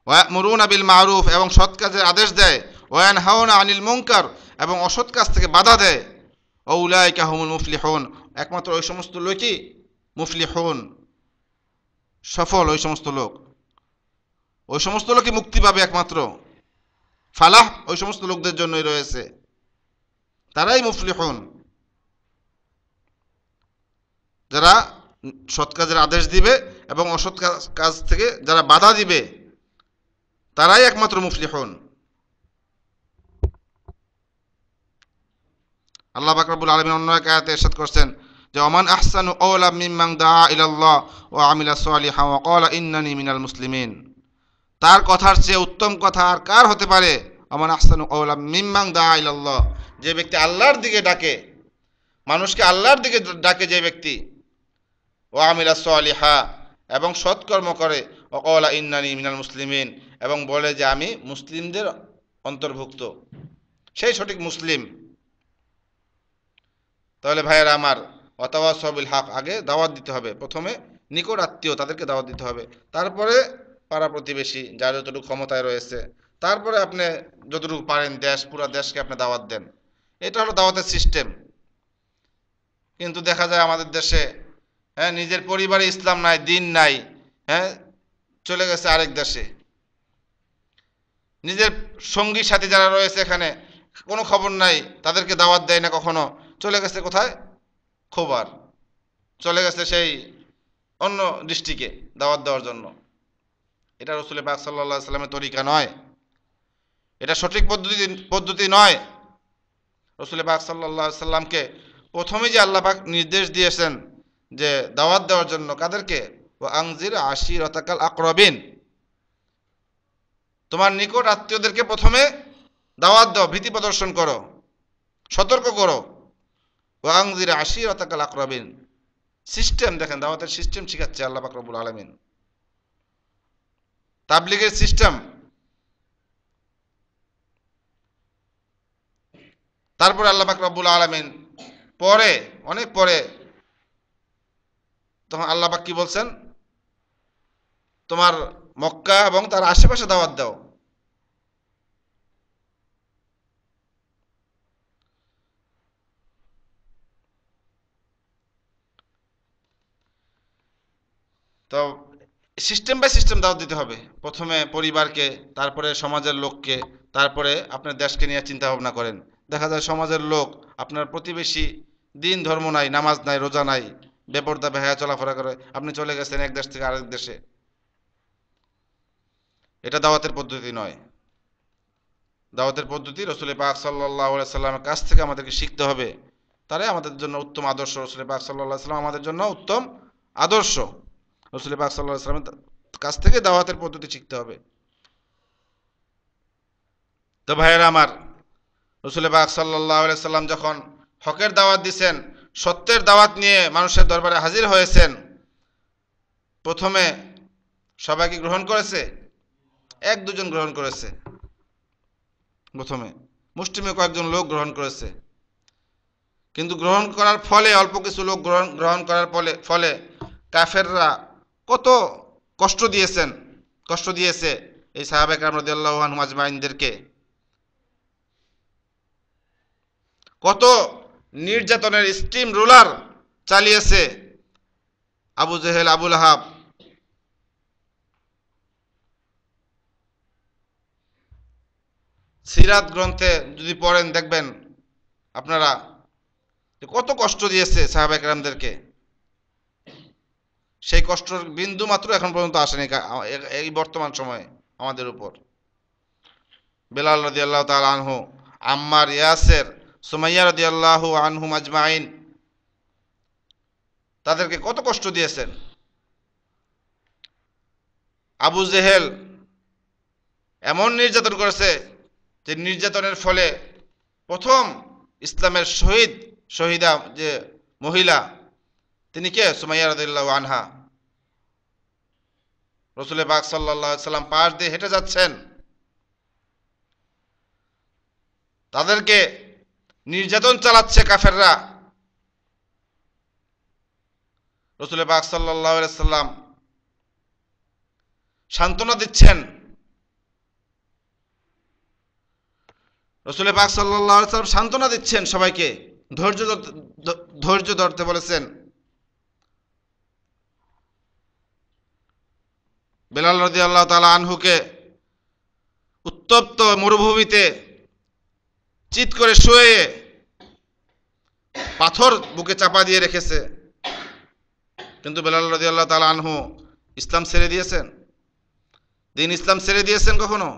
ওয়া ইয়া'মুরুনা বিল মা'রুফ, এবং সৎ কাজের আদেশ দেয়, ওয়া ইয়ানহাউনা আনিল মুনকার, এবং অসৎ কাজ থেকে বাধা দেয়, ওয়া উলাইকা হুমুল মুফলিহুন, একমাত্র ওই সমস্ত লোকই মুফলিহুন, সফল, ওই সমস্ত লোক, ওই সমস্ত লোকই মুক্তি পাবে একমাত্র। ফালাহ ওই সমস্ত লোকদের জন্যই রয়েছে, তারাই মুফলিহুন, যারা সৎ কাজের আদেশ দিবে এবং অসৎ কাজ থেকে যারা বাধা দিবে, তারাই একমাত্র মুফলিহুন। আল্লাহ পাক রব্বুল আলামিন অন্য এক আয়াতে ইরশাদ করছেন যে ওমান আহসানু কওলাম মিম্মান দাআ ইলাল্লাহ ওয়া আমিলা সালিহান ওয়া ক্বালা ইন্নানি মিনাল মুসলিমিন। তার কথার চেয়ে উত্তম কথা আর কার হতে পারে? ওমান আহসানু কওলাম মিম্মান দাআ ইলাল্লাহ, যে ব্যক্তি আল্লাহর দিকে ডাকে, মানুষকে আল্লাহর দিকে ডাকে যে ব্যক্তি, ওয়া আমিলা সালিহা, এবং সৎকর্ম করে, ওয়া ক্বালা ইন্নানি মিনাল মুসলিমিন, এবং বলে যে আমি মুসলিমদের অন্তর্ভুক্ত, সেই সঠিক মুসলিম। তাহলে ভাইয়েরা আমার, ওয়াতাওয়াসাউ বিল হক, আগে দাওয়াত দিতে হবে, প্রথমে নিকট আত্মীয় তাদেরকে দাওয়াত দিতে হবে, তারপরে পাড়া প্রতিবেশী যার যতটুকু ক্ষমতায় রয়েছে, তারপরে আপনি যতটুকু পারেন দেশ, পুরো দেশকে আপনি দাওয়াত দেন। এটা হলো দাওয়াতের সিস্টেম। কিন্তু দেখা যায় আমাদের দেশে নিজের পরিবারে ইসলাম নাই, দিন নাই, চলে গেছে আরেক দেশে। নিজের সঙ্গী সাথী যারা রয়েছে এখানে কোনো খবর নাই, তাদেরকে দাওয়াত দেয় না কখনো, চলে গেছে কোথায়? খোবার, চলে গেছে সেই অন্য ডিস্ট্রিক্টে দাওয়াত দেওয়ার জন্য। এটা রাসূল পাক সাল্লাল্লাহু আলাইহি সাল্লামের তরিকা নয়, এটা সঠিক পদ্ধতি নয়। রাসূল পাক সাল্লাল্লাহু আলাইহি সাল্লামকে প্রথমে যে আল্লাহ পাক নির্দেশ দিয়েছেন যে দাওয়াত দেওয়ার জন্য, কাদেরকে? ওয়া আনজির আশিরাতাকাল আকরাবিন, তোমার নিকট আত্মীয়দেরকে প্রথমে দাওয়াত দাও, ভীতি প্রদর্শন করো, সতর্ক করো। ওয়া আনজির আশিরাতাকাল আকরাবিন, সিস্টেম দেখেন, দাওয়াতের সিস্টেম শিখাচ্ছে আল্লাহ পাক রব্বুল আলামিন, তাবলীগের সিস্টেম। তারপরে আল্লাহ পাক রব্বুল আলামিন পরে, অনেক পরে, তখন আল্লাহ পাক কি বলছেন? তোমার মক্কা এবং তার আশেপাশে দাওয়াত দাও। তো সিস্টেম বাই সিস্টেম দাওয়াত দিতে হবে, প্রথমে পরিবারকে, তারপরে সমাজের লোককে, তারপরে আপনার দেশকে নিয়ে চিন্তা ভাবনা করেন। দেখা যায় সমাজের লোক, আপনার প্রতিবেশী, দিন ধর্ম নাই, নামাজ নাই, রোজা নাই, বেপরদা বেহায়া চলাফেরা করে, আপনি চলে গেছেন এক দেশ থেকে আরেক দেশে। এটা দাওয়াতের পদ্ধতি নয়। দাওয়াতের পদ্ধতি রাসূল পাক সাল্লাল্লাহু আলাইহি সাল্লামের কাছ থেকে আমাদেরকে শিখতে হবে, তারাই আমাদের জন্য উত্তম আদর্শ। রাসূল পাক সাল্লাল্লাহু আলাইহি সাল্লাম আমাদের জন্য উত্তম আদর্শ। রাসূল পাক সাল্লাল্লাহু আলাইহি সাল্লামের কাছ থেকে দাওয়াতের পদ্ধতি শিখতে হবে। তো ভাইয়েরা আমার, রাসূল পাক সাল্লাল্লাহু আলাইহি সাল্লাম যখন হকের দাওয়াত দিয়েছেন, সত্যের দাওয়াত নিয়ে মানুষের দরবারে হাজির হয়েছেন, প্রথমে সবাই কি গ্রহণ করেছে? এক দুজন গ্রহণ করেছে, প্রথমে মুষ্টিমেয় কয়েকজন লোক গ্রহণ করেছে। কিন্তু গ্রহণ করার ফলে, অল্প কিছু লোক গ্রহণ করার ফলে কাফেররা কত কষ্ট দিয়েছে এই সাহাবা কেরাম রাদিয়াল্লাহু আনহুম আজমাইনদেরকে, কত নির্যাতনের স্টিম রোলার চালিয়েছে আবু জেহেল, আবু লাহাব। সিরাত গ্রন্থে যদি পড়েন দেখবেন আপনারা কত কষ্ট দিয়েছে সাহাবা কেরামদেরকে। সেই কষ্টের বিন্দু মাত্র এখন পর্যন্ত আসেনি এই বর্তমান সময়ে আমাদের উপর। বেলাল রাদিয়াল্লাহু তাআলা আনহু, আম্মার, ইয়াসের, সুমাইয়া রাদিয়াল্লাহু আনহুম আজমাইন, তাদেরকে কত কষ্ট দিয়েছেন। আবু জেহেল এমন নির্যাতন করেছে যে নির্যাতনের ফলে প্রথম ইসলামের শহীদা যে মহিলা, তিনি কে? সুমাইয়া রাদিয়াল্লাহু আনহা। রাসূল পাক সাল্লাল্লাহু আলাইহি সাল্লাম পাশ দিয়ে হেঁটে যাচ্ছেন, তাদেরকে নির্যাতন চালাচ্ছে কাফেররা। রাসূল পাক সাল্লাল্লাহু আলাইহি সাল্লাম সান্ত্বনা দিচ্ছেন। রাসূল পাক সাল্লাল্লাহু আলাইহি সাল্লাম সান্ত্বনা দিচ্ছেন সবাইকে, ধৈর্য ধরতে বলেছেন। বেলাল রাদিয়াল্লাহু তাআলা আনহুকে উত্তপ্ত মরুভূমিতে চিৎ করে শুয়ে পাথর বুকে চাপা দিয়ে রেখেছে, কিন্তু বেলাল রাদিয়াল্লাহু তাআলা আনহু ইসলাম ছেড়ে দিয়েছেন? দিন ইসলাম ছেড়ে দিয়েছেন? কখনো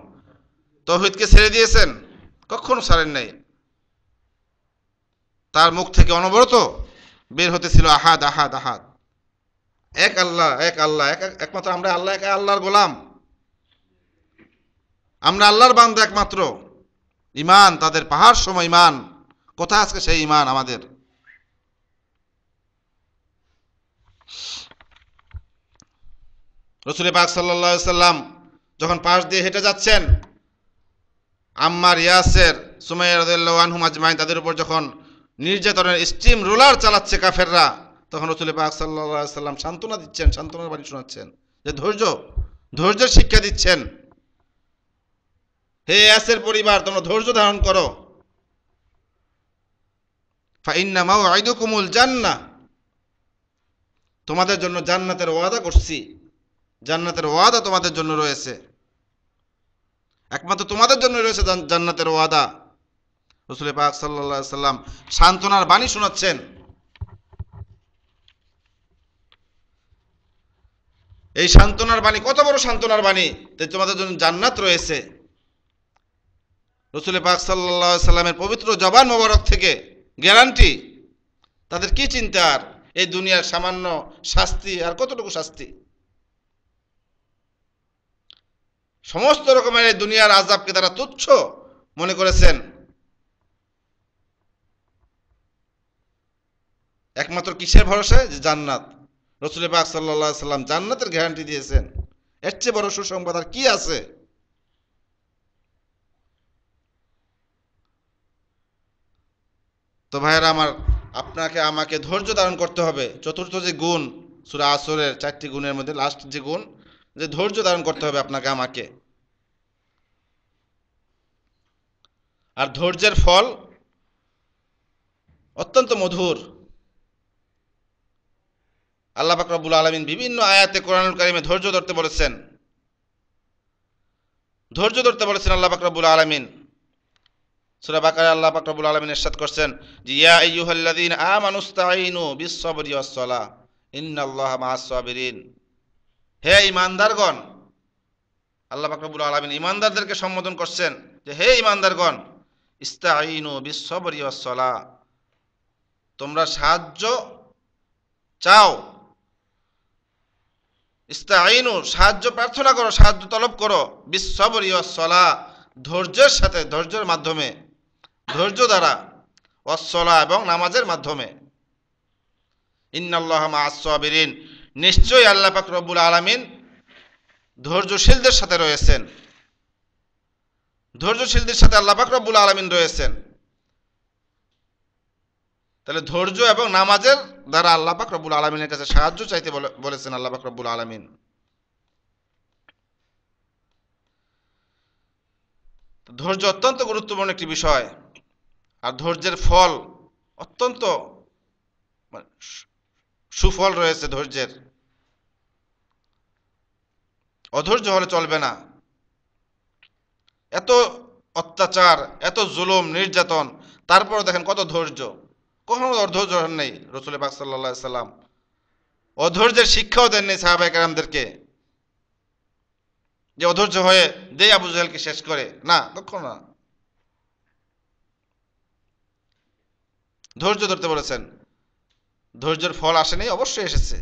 তাওহীদকে ছেড়ে দিয়েছেন? কখনো ছাড়েন নাই। তার মুখ থেকে অনবরত বের হতেছিল আহাদ আহাদ আহাদ, এক আল্লাহ এক আল্লাহ, একমাত্র আমরা আল্লাহ, এক আল্লাহর গোলাম, আমরা আল্লাহর বান্দা একমাত্র। ঈমান তাদের পাহাড় সম ঈমান। কোথায় আজকে সেই ঈমান আমাদের? রাসূল পাক সাল্লাল্লাহু আলাইহি সাল্লাম যখন পাশ দিয়ে হেঁটে যাচ্ছেন, আম্মার, ইয়াসের, সুমাইয়া রাদিয়াল্লাহু আনহুম আজমাইন তাদের উপর যখন নির্যাতনের স্টিম রোলার চালাচ্ছে কাফেররা, তখন রাসূল পাক সাল্লাল্লাহু আলাইহি সাল্লাম সান্ত্বনা দিচ্ছেন, সান্ত্বনার বাণী শোনাচ্ছেন, যে ধৈর্যের শিক্ষা দিচ্ছেন। হে ইয়াসের পরিবার, তোমরা ধৈর্য ধারণ করো। ফাইন্না মাউইদুকুমুল জান্নাহ, তোমাদের জন্য জান্নাতের ওয়াদা করছি, জান্নাতের ওয়াদা তোমাদের জন্য রয়েছে, একমাত্র তোমাদের জন্য রয়েছে জান্নাতের ওয়াদা। রাসূল পাক সাল্লাল্লাহু আলাইহি সাল্লাম সান্ত্বনার বাণী শোনাচ্ছেন। এই সান্ত্বনার বাণী কত বড় সান্ত্বনার বাণী, যে তোমাদের জন্য জান্নাত রয়েছে। রাসূল পাক সাল্লাল্লাহু আলাইহি সাল্লামের পবিত্র জবান মোবারক থেকে গ্যারান্টি। তাদের কি চিন্তা আর এই দুনিয়ার সামান্য শাস্তি, আর কতটুকু শাস্তি? সমস্ত রকমের এই দুনিয়ার আযাবকে তারা তুচ্ছ মনে করেছেন। একমাত্র কিসের ভরসায়? যে জান্নাত। রাসূল পাক সাল্লাল্লাহু আলাইহি সাল্লাম জান্নাতের গ্যারান্টি দিয়েছেন। এর চেয়ে বড় সুসংবাদ আর কি আছে? তো ভাইয়েরা আমার, আপনাকে আমাকে ধৈর্য ধারণ করতে হবে। চতুর্থ যে গুণ সূরা আসরের 4টি গুণের মধ্যে লাস্ট যে গুণ, যে ধৈর্য ধারণ করতে হবে আপনাকে আমাকে। আর ধৈর্যের ফল অত্যন্ত মধুর। আল্লাহ পাক রব্বুল আলামিন বিভিন্ন আয়াতে কোরআনুল কারীমে ধৈর্য ধরতে বলেছেন, ধৈর্য ধরতে বলেছেন আল্লাহ পাক রব্বুল আলামিন। সূরা বাকারায় আল্লাহ পাক রব্বুল আলামিন ইরশাদ করছেন যে ইয়া আইয়ুহাল্লাযীনা আমানুস্তাঈনু বিস-সাবরি ওয়াস-সালাহ ইন্নাল্লাহা মা'আস-সাবিরিন। হে ঈমানদারগণ, আল্লাহ পাক রব্বুল আলামিন ঈমানদারদেরকে সম্বোধন করছেন যে হে ঈমানদারগণ, ইস্তাঈনু বিস-সাবরি ওয়াস-সালাহ, তোমরা সাহায্য চাও, ইস্তাঈনু সাহায্য প্রার্থনা করো, সাহায্য তলব করো, বিস-সাবরি ওয়াস-সালাহ ধৈর্যের সাথে, ধৈর্যের মাধ্যমে, ধৈর্য দ্বারা, ওয়াস-সালাহ এবং নামাজের মাধ্যমে। ইন্নাল্লাহা মা'আস-সাবিরিন, নিশ্চয়ই আল্লাহ পাক রব্বুল আলামিন ধৈর্যশীলদের সাথে রয়েছেন, ধৈর্যশীলদের সাথে আল্লাহ পাক রব্বুল আলামিন রয়েছেন। তাহলে ধৈর্য এবং নামাজের দ্বারা আল্লাহ পাক রব্বুল আলামিনের কাছে সাহায্য চাইতে বলেছেন আল্লাহ পাক রব্বুল আলামিন। ধৈর্য অত্যন্ত গুরুত্বপূর্ণ একটি বিষয়। আর ধৈর্যের ফল অত্যন্ত সুফল রয়েছে ধৈর্যের। অধৈর্য হলে চলবে না। এত অত্যাচার, এত জুলুম নির্যাতন, তারপর দেখেন কত ধৈর্য। কখনো অধৈর্য হন নাই রাসূল পাক সাল্লাল্লাহু আলাইহি সাল্লাম। অধৈর্যের শিক্ষাও দেননি সাহাবায়ে কেরামদেরকে, যে অধৈর্য হয়ে দে আবু জাহেলকে শেষ করে, না, কখনো না। ধৈর্য ধরতে বলেছেন। ধৈর্যের ফল আসেনি? অবশ্যই এসেছে।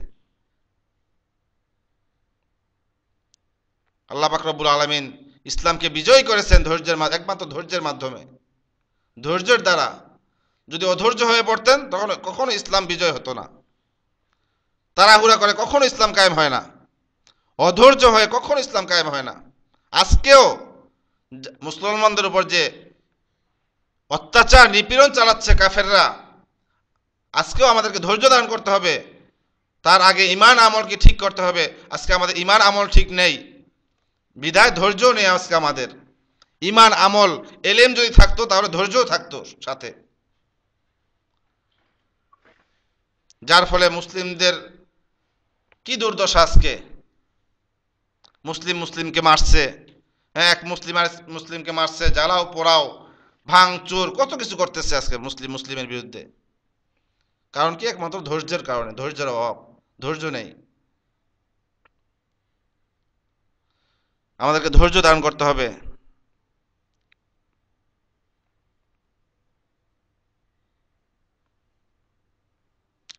আল্লাহ পাক রব্বুল আলামিন ইসলামকে বিজয় করেছেন একমাত্র ধৈর্যের মাধ্যমে। ধৈর্যের দ্বারা যদি অধৈর্য হয়ে পড়তেন, তখন কখনো ইসলাম বিজয় হতো না। তাড়াহুড়া করে কখনো ইসলাম কায়েম হয় না। অধৈর্য হয়ে কখনো ইসলাম কায়েম হয় না। আজকেও মুসলমানদের উপর যে অত্যাচার নিপীড়ন চালাচ্ছে কাফেররা, আজকেও আমাদেরকে ধৈর্য ধারণ করতে হবে। তার আগে ঈমান আমলকে ঠিক করতে হবে। আজকে আমাদের ঈমান আমল ঠিক নেই, বিধায় ধৈর্য নেই আজকে আমাদের। ঈমান আমল এলেম যদি থাকতো, তাহলে ধৈর্যও থাকতো সাথে। যার ফলে মুসলিমদের কি দুর্দশা আজকে। মুসলিমকে মারছে, হ্যাঁ, এক মুসলিমকে মারছে, জ্বালাও পোড়াও ভাঙচুর কত কিছু করতেছে আজকে মুসলিমের বিরুদ্ধে। কারণ কি? একমাত্র ধৈর্যের কারণে, ধৈর্যের অভাব, ধৈর্য নেই। আমাদেরকে ধৈর্য ধারণ করতে হবে।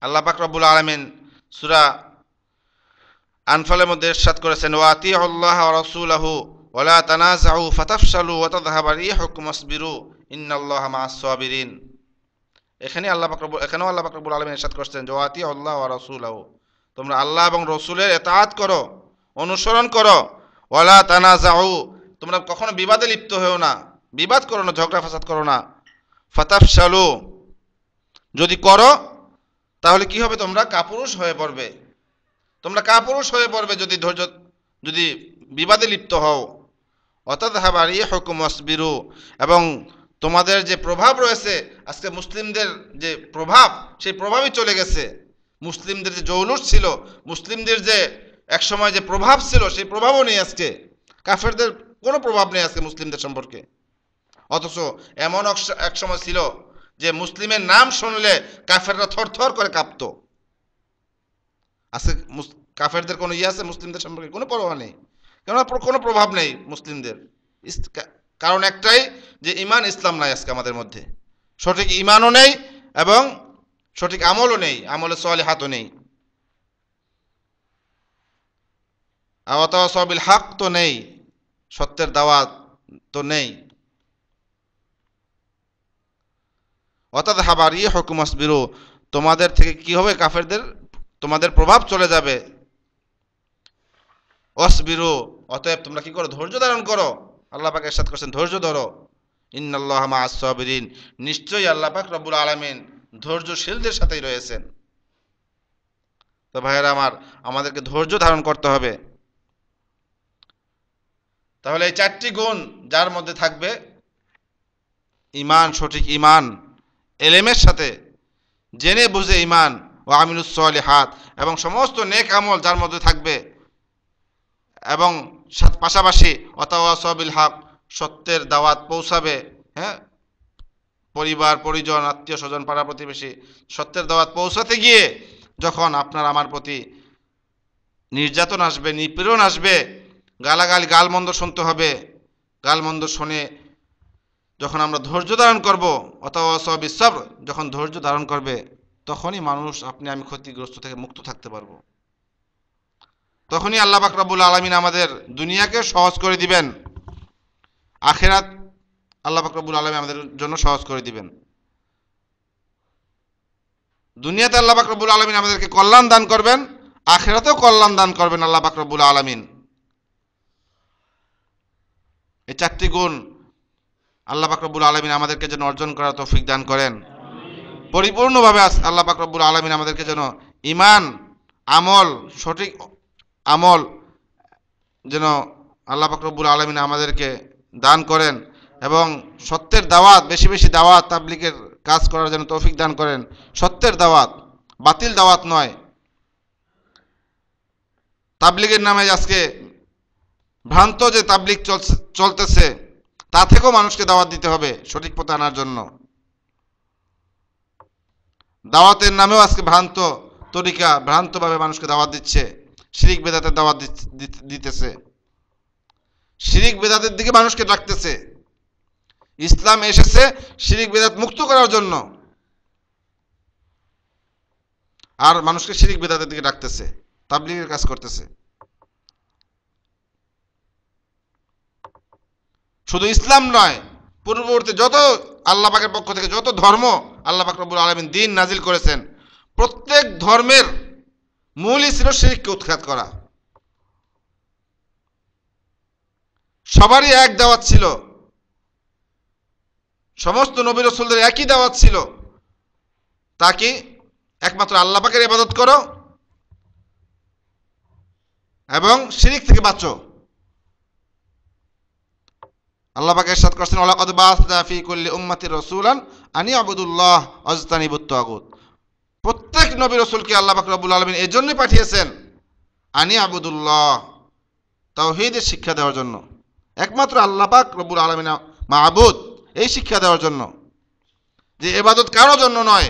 আল্লাহ পাক রব্বুল আলামিন সূরা আনফালের মধ্যে ইরশাদ করেছেন, ওয়া আতিউল্লাহ ওয়া রাসূলাহু ওয়া লা তানাযাউ ফাতাফশালু ওয়া তাযহাবা রিহুকুম ওয়াসবিরু ইন্নাল্লাহা মা'আস সাবিরিন। এখানেও আল্লাহ পাক রব্বুল আলামিন ইরশাদ করেছেন যে ওয়া আতিউল্লাহ ওয়া রাসূলাহু, তোমরা আল্লাহ এবং রাসূলের ইতাআত করো, অনুসরণ করো। ওয়া লা তানাযাউ, তোমরা কখনো বিবাদে লিপ্ত হও না, বিবাদ করো না, ঝগড়া ফাসাদ করো না। ফাতাফশালু, যদি করো তাহলে কি হবে? তোমরা কাপুরুষ হয়ে পড়বে, তোমরা কাপুরুষ হয়ে পড়বে যদি বিবাদে লিপ্ত হও। অতাযহাবা রিহুকুম ওয়াসবিরু, এবং তোমাদের যে প্রভাব রয়েছে, আজকে মুসলিমদের যে প্রভাব, সেই প্রভাবই চলে গেছে। মুসলিমদের যে জৌলুস ছিল, মুসলিমদের যে একসময় যে প্রভাব ছিল, সেই প্রভাবও নেই আজকে। কাফেরদের কোনো প্রভাব নেই আজকে মুসলিমদের সম্পর্কে। অথচ এমন এক সময় ছিল যে মুসলিমের নাম শুনলে কাফেররা থরথর করে কাঁপতো। আজকে কাফেরদের কোনো আছে মুসলিমদের সম্পর্কে? কোনো পরোয়া নেই, কেননা কোনো প্রভাব নেই মুসলিমদের। কারণ একটাই, যে ঈমান ইসলাম নাই আজকে আমাদের মধ্যে, সঠিক ঈমানও নেই এবং সঠিক আমলও নেই, আমলে সালিহাতও নেই। আওয়াতাওয়াসাউ বিল হক তো নেই, সত্যের দাওয়াত তো নেই। ওয়াতাযহাবা রিহুকুম ওয়াসবিরু, তোমাদের থেকে কি হবে? কাফেরদের, তোমাদের প্রভাব চলে যাবে। ওয়াসবিরু, অতএব তোমরা কি করো? ধৈর্য ধারণ করো। আল্লাহ পাক ইরশাদ করেছেন ধৈর্য ধরো। ইন্নাল্লাহা মা'আস সাবিরিন, নিশ্চয়ই আল্লাহ পাক রব্বুল আলামিন ধৈর্যশীলদের সাথেই রয়েছেন। তো ভাইয়েরা আমার, আমাদেরকে ধৈর্য ধারণ করতে হবে। তাহলে এই চারটি গুণ যার মধ্যে থাকবে, ঈমান, সঠিক ঈমান, এলেমের সাথে জেনে বুঝে ঈমান, ও আমিলুস সালিহাত, এবং সমস্ত নেক আমল যার মধ্যে থাকবে, এবং পাশাপাশি ওয়াতাওয়াসাউ বিল হক, সত্যের দাওয়াত পৌঁছাবে। হ্যাঁ, পরিবার পরিজন, আত্মীয় স্বজন, পাড়া প্রতিবেশী, সত্যের দাওয়াত পৌঁছাতে গিয়ে যখন আপনার আমার প্রতি নির্যাতন আসবে, নিপীড়ন আসবে, গালাগালি গালমন্দ শুনতে হবে, গালমন্দ শুনে যখন আমরা ধৈর্য ধারণ করব, ওয়াতাওয়াসাউ বিস সাবর, যখন ধৈর্য ধারণ করবে, তখনই মানুষ, আপনি আমি ক্ষতিগ্রস্ত থেকে মুক্ত থাকতে পারবো। তখনই আল্লাহ পাক রব্বুল আলামিন আমাদের দুনিয়াকে সহজ করে দিবেন, আখিরাত আল্লাহ পাক রব্বুল আলামিন আমাদের জন্য সহজ করে দিবেন। দুনিয়াতে আল্লাহ পাক রব্বুল আলামিন আমাদেরকে কল্যাণ দান করবেন, আখিরাতেও কল্যাণ দান করবেন আল্লাহ পাক রব্বুল আলামিন। এই চারটি গুণ আল্লাহ পাক রব্বুল আলামিন আমাদেরকে যেন অর্জন করার তৌফিক দান করেন পরিপূর্ণভাবে। আল্লাহ পাক রব্বুল আলামিন আমাদেরকে যেন ঈমান, আমল, সঠিক আমল যেন আল্লাহ পাক রব্বুল আলামিন আমাদেরকে দান করেন, এবং সত্যের দাওয়াত, বেশি বেশি দাওয়াত তাবলীগের কাজ করার জন্য তৌফিক দান করেন। সত্যের দাওয়াত, বাতিল দাওয়াত নয়। তাবলীগের নামে আজকে ভ্রান্ত যে তাবলীগ চলতেছে, তা থেকেও মানুষকে দাওয়াত দিতে হবে সঠিক পথে আনার জন্য। দাওয়াতের নামেও আজকে ভ্রান্ত তরিকা, ভ্রান্তভাবে মানুষকে দাওয়াত দিচ্ছে, শিরিক বেদাতের দাওয়াত দিতেছে, শিরিক বেদাতের দিকে মানুষকে ডাকতেছে। ইসলাম এসেছে শিরিক বেদাত মুক্ত করার জন্য, আর মানুষকে শিরিক বেদাতের দিকে ডাকতেছে, তাবলীগের কাজ করতেছে। শুধু ইসলাম নয়, পূর্ববর্তী যত আল্লাহ পাকের পক্ষ থেকে যত ধর্ম আল্লাহ পাক রব্বুল আলামিন দ্বীন নাজিল করেছেন, প্রত্যেক ধর্মের মূলই ছিল শিরককে উৎখাত করা। সবারই এক দাওয়াত ছিল, সমস্ত নবী রাসূলদের একই দাওয়াত ছিল, তা কি? একমাত্র আল্লাহ পাকের ইবাদত করো এবং শিরক থেকে বাঁচো। আল্লাহ পাক ইরশাদ করেছেন, ওয়ালাকাদ বাআসনা ফি কুল্লি উম্মাতির রাসূলান আন ইয়াবুদুল্লাহ ওয়াজতানিবুত তাগুত। প্রত্যেক নবী রাসূলকে আল্লাহ পাক রব্বুল আলামিন এজন্য পাঠিয়েছেন, আন ইয়াবুদুল্লাহ, তাওহীদের শিক্ষা দেওয়ার জন্য, একমাত্র আল্লাহ পাক রব্বুল আলামিন মাবুদ, এই শিক্ষা দেওয়ার জন্য যে ইবাদত কারো জন্য নয়,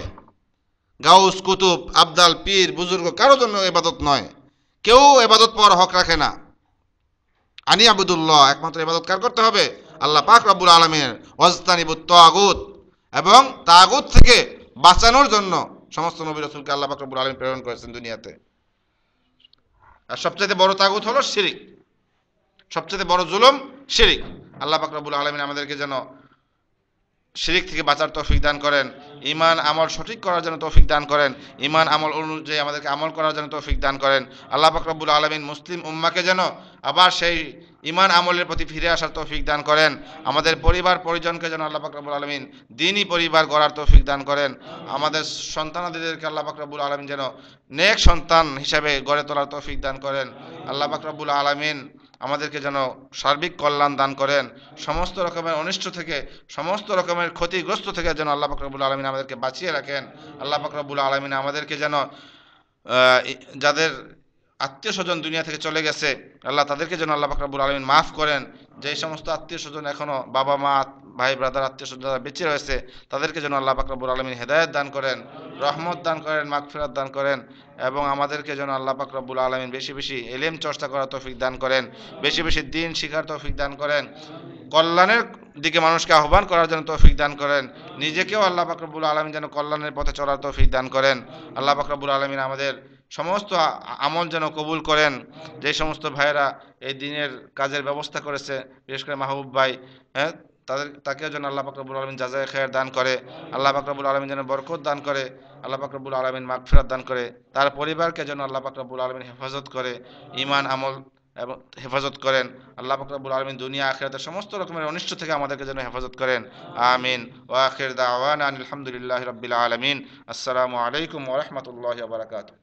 গাউস কুতুব আবদাল পীর বুজুর্গ কারো জন্য ইবাদত নয়, কেউ ইবাদত পাওয়ার হক রাখে না। আনি আবুদুল্লাহ, একমাত্র ইবাদত কার করতে হবে? আল্লাহ পাক রব্বুল আলামিনের। ওয়াজতানিবুত তাগুত, এবং তাগুত থেকে বাঁচানোর জন্য সমস্ত নবী রাসূলকে আল্লাহ পাক রব্বুল আলামিন প্রেরণ করেছেন দুনিয়াতে। আর সবচেয়ে বড় তাগুত হলো শিরিক, সবচেয়ে বড় জুলুম শিরিক। আল্লাহ পাক রব্বুল আলামিন আমাদেরকে যেন শিরিক থেকে বাঁচার তৌফিক দান করেন, ঈমান আমল সঠিক করার জন্য তৌফিক দান করেন, ঈমান আমল অনুযায়ী আমাদেরকে আমল করার জন্য তৌফিক দান করেন। আল্লাহ পাক রব্বুল আলামিন মুসলিম উম্মাহকে যেন আবার সেই ঈমান আমলের প্রতি ফিরে আসার তৌফিক দান করেন। আমাদের পরিবার পরিজনকে যেন আল্লাহ পাক রব্বুল আলামিন দ্বীনি পরিবার গড়ার তৌফিক দান করেন। আমাদের সন্তানাদিদেরকে আল্লাহ পাক রব্বুল আলামিন যেন নেক সন্তান হিসাবে গড়ে তোলার তৌফিক দান করেন। আল্লাহ পাক রব্বুল আলামিন আমাদেরকে যেন সার্বিক কল্যাণ দান করেন, সমস্ত রকমের অনিষ্ট থেকে, সমস্ত রকমের ক্ষতিগ্রস্ত থেকে যেন আল্লাহ পাক রব্বুল আলামিন আমাদেরকে বাঁচিয়ে রাখেন। আল্লাহ পাক রব্বুল আলামিন আমাদেরকে যেন যাদের আত্মীয় স্বজন দুনিয়া থেকে চলে গেছে, আল্লাহ তাদেরকে যেন আল্লাহ পাক রব্বুল আলামিন মাফ করেন। যেই সমস্ত আত্মীয় স্বজন এখনো বাবা মা ভাই ব্রাদার আত্মীয় স্বজন যারা বেঁচে রয়েছে, তাদেরকে যেন আল্লাহ পাক রব্বুল আলামিন হেদায়েত দান করেন, রহমত দান করেন, মাগফিরাত দান করেন, এবং আমাদেরকে যেন আল্লাহ পাক রব্বুল আলামিন বেশি বেশি ইলম চর্চা করার তৌফিক দান করেন, বেশি বেশি দ্বীন শিখার তৌফিক দান করেন, কল্যাণের দিকে মানুষকে আহ্বান করার জন্য তৌফিক দান করেন, নিজেকেও আল্লাহ পাক রব্বুল আলামিন যেন কল্যাণের পথে চলার তৌফিক দান করেন। আল্লাহ পাক রব্বুল আলামিন আমাদের সমস্ত আমল যেন কবুল করেন। যে সমস্ত ভাইয়েরা এই দিনের কাজের ব্যবস্থা করেছে, বিশেষ করে মাহবুব ভাই, হ্যাঁ, তাকেও যেন আল্লাহ পাক রব্বুল আলামিন জাযায়ে খায়ের দান করে, আল্লাহ পাক রব্বুল আলামিন যেন বরকত দান করে, আল্লাহ পাক রব্বুল আলামিন মাগফিরাত দান করে, তার পরিবারকে যেন আল্লাহ পাক রব্বুল আলামিন হেফাজত করে, ঈমান আমল এবং হেফাজত করেন। আল্লাহ পাক রব্বুল আলামিন দুনিয়া আখিরাতের সমস্ত রকমের অনিষ্ট থেকে আমাদেরকে যেন হেফাজত করেন। আমিন। ওয়া আখির দাওয়ানা আলহামদুলিল্লাহি রাব্বিল আলামিন। আসসালামু আলাইকুম ওয়া রাহমাতুল্লাহি ওয়া বারাকাতুহু।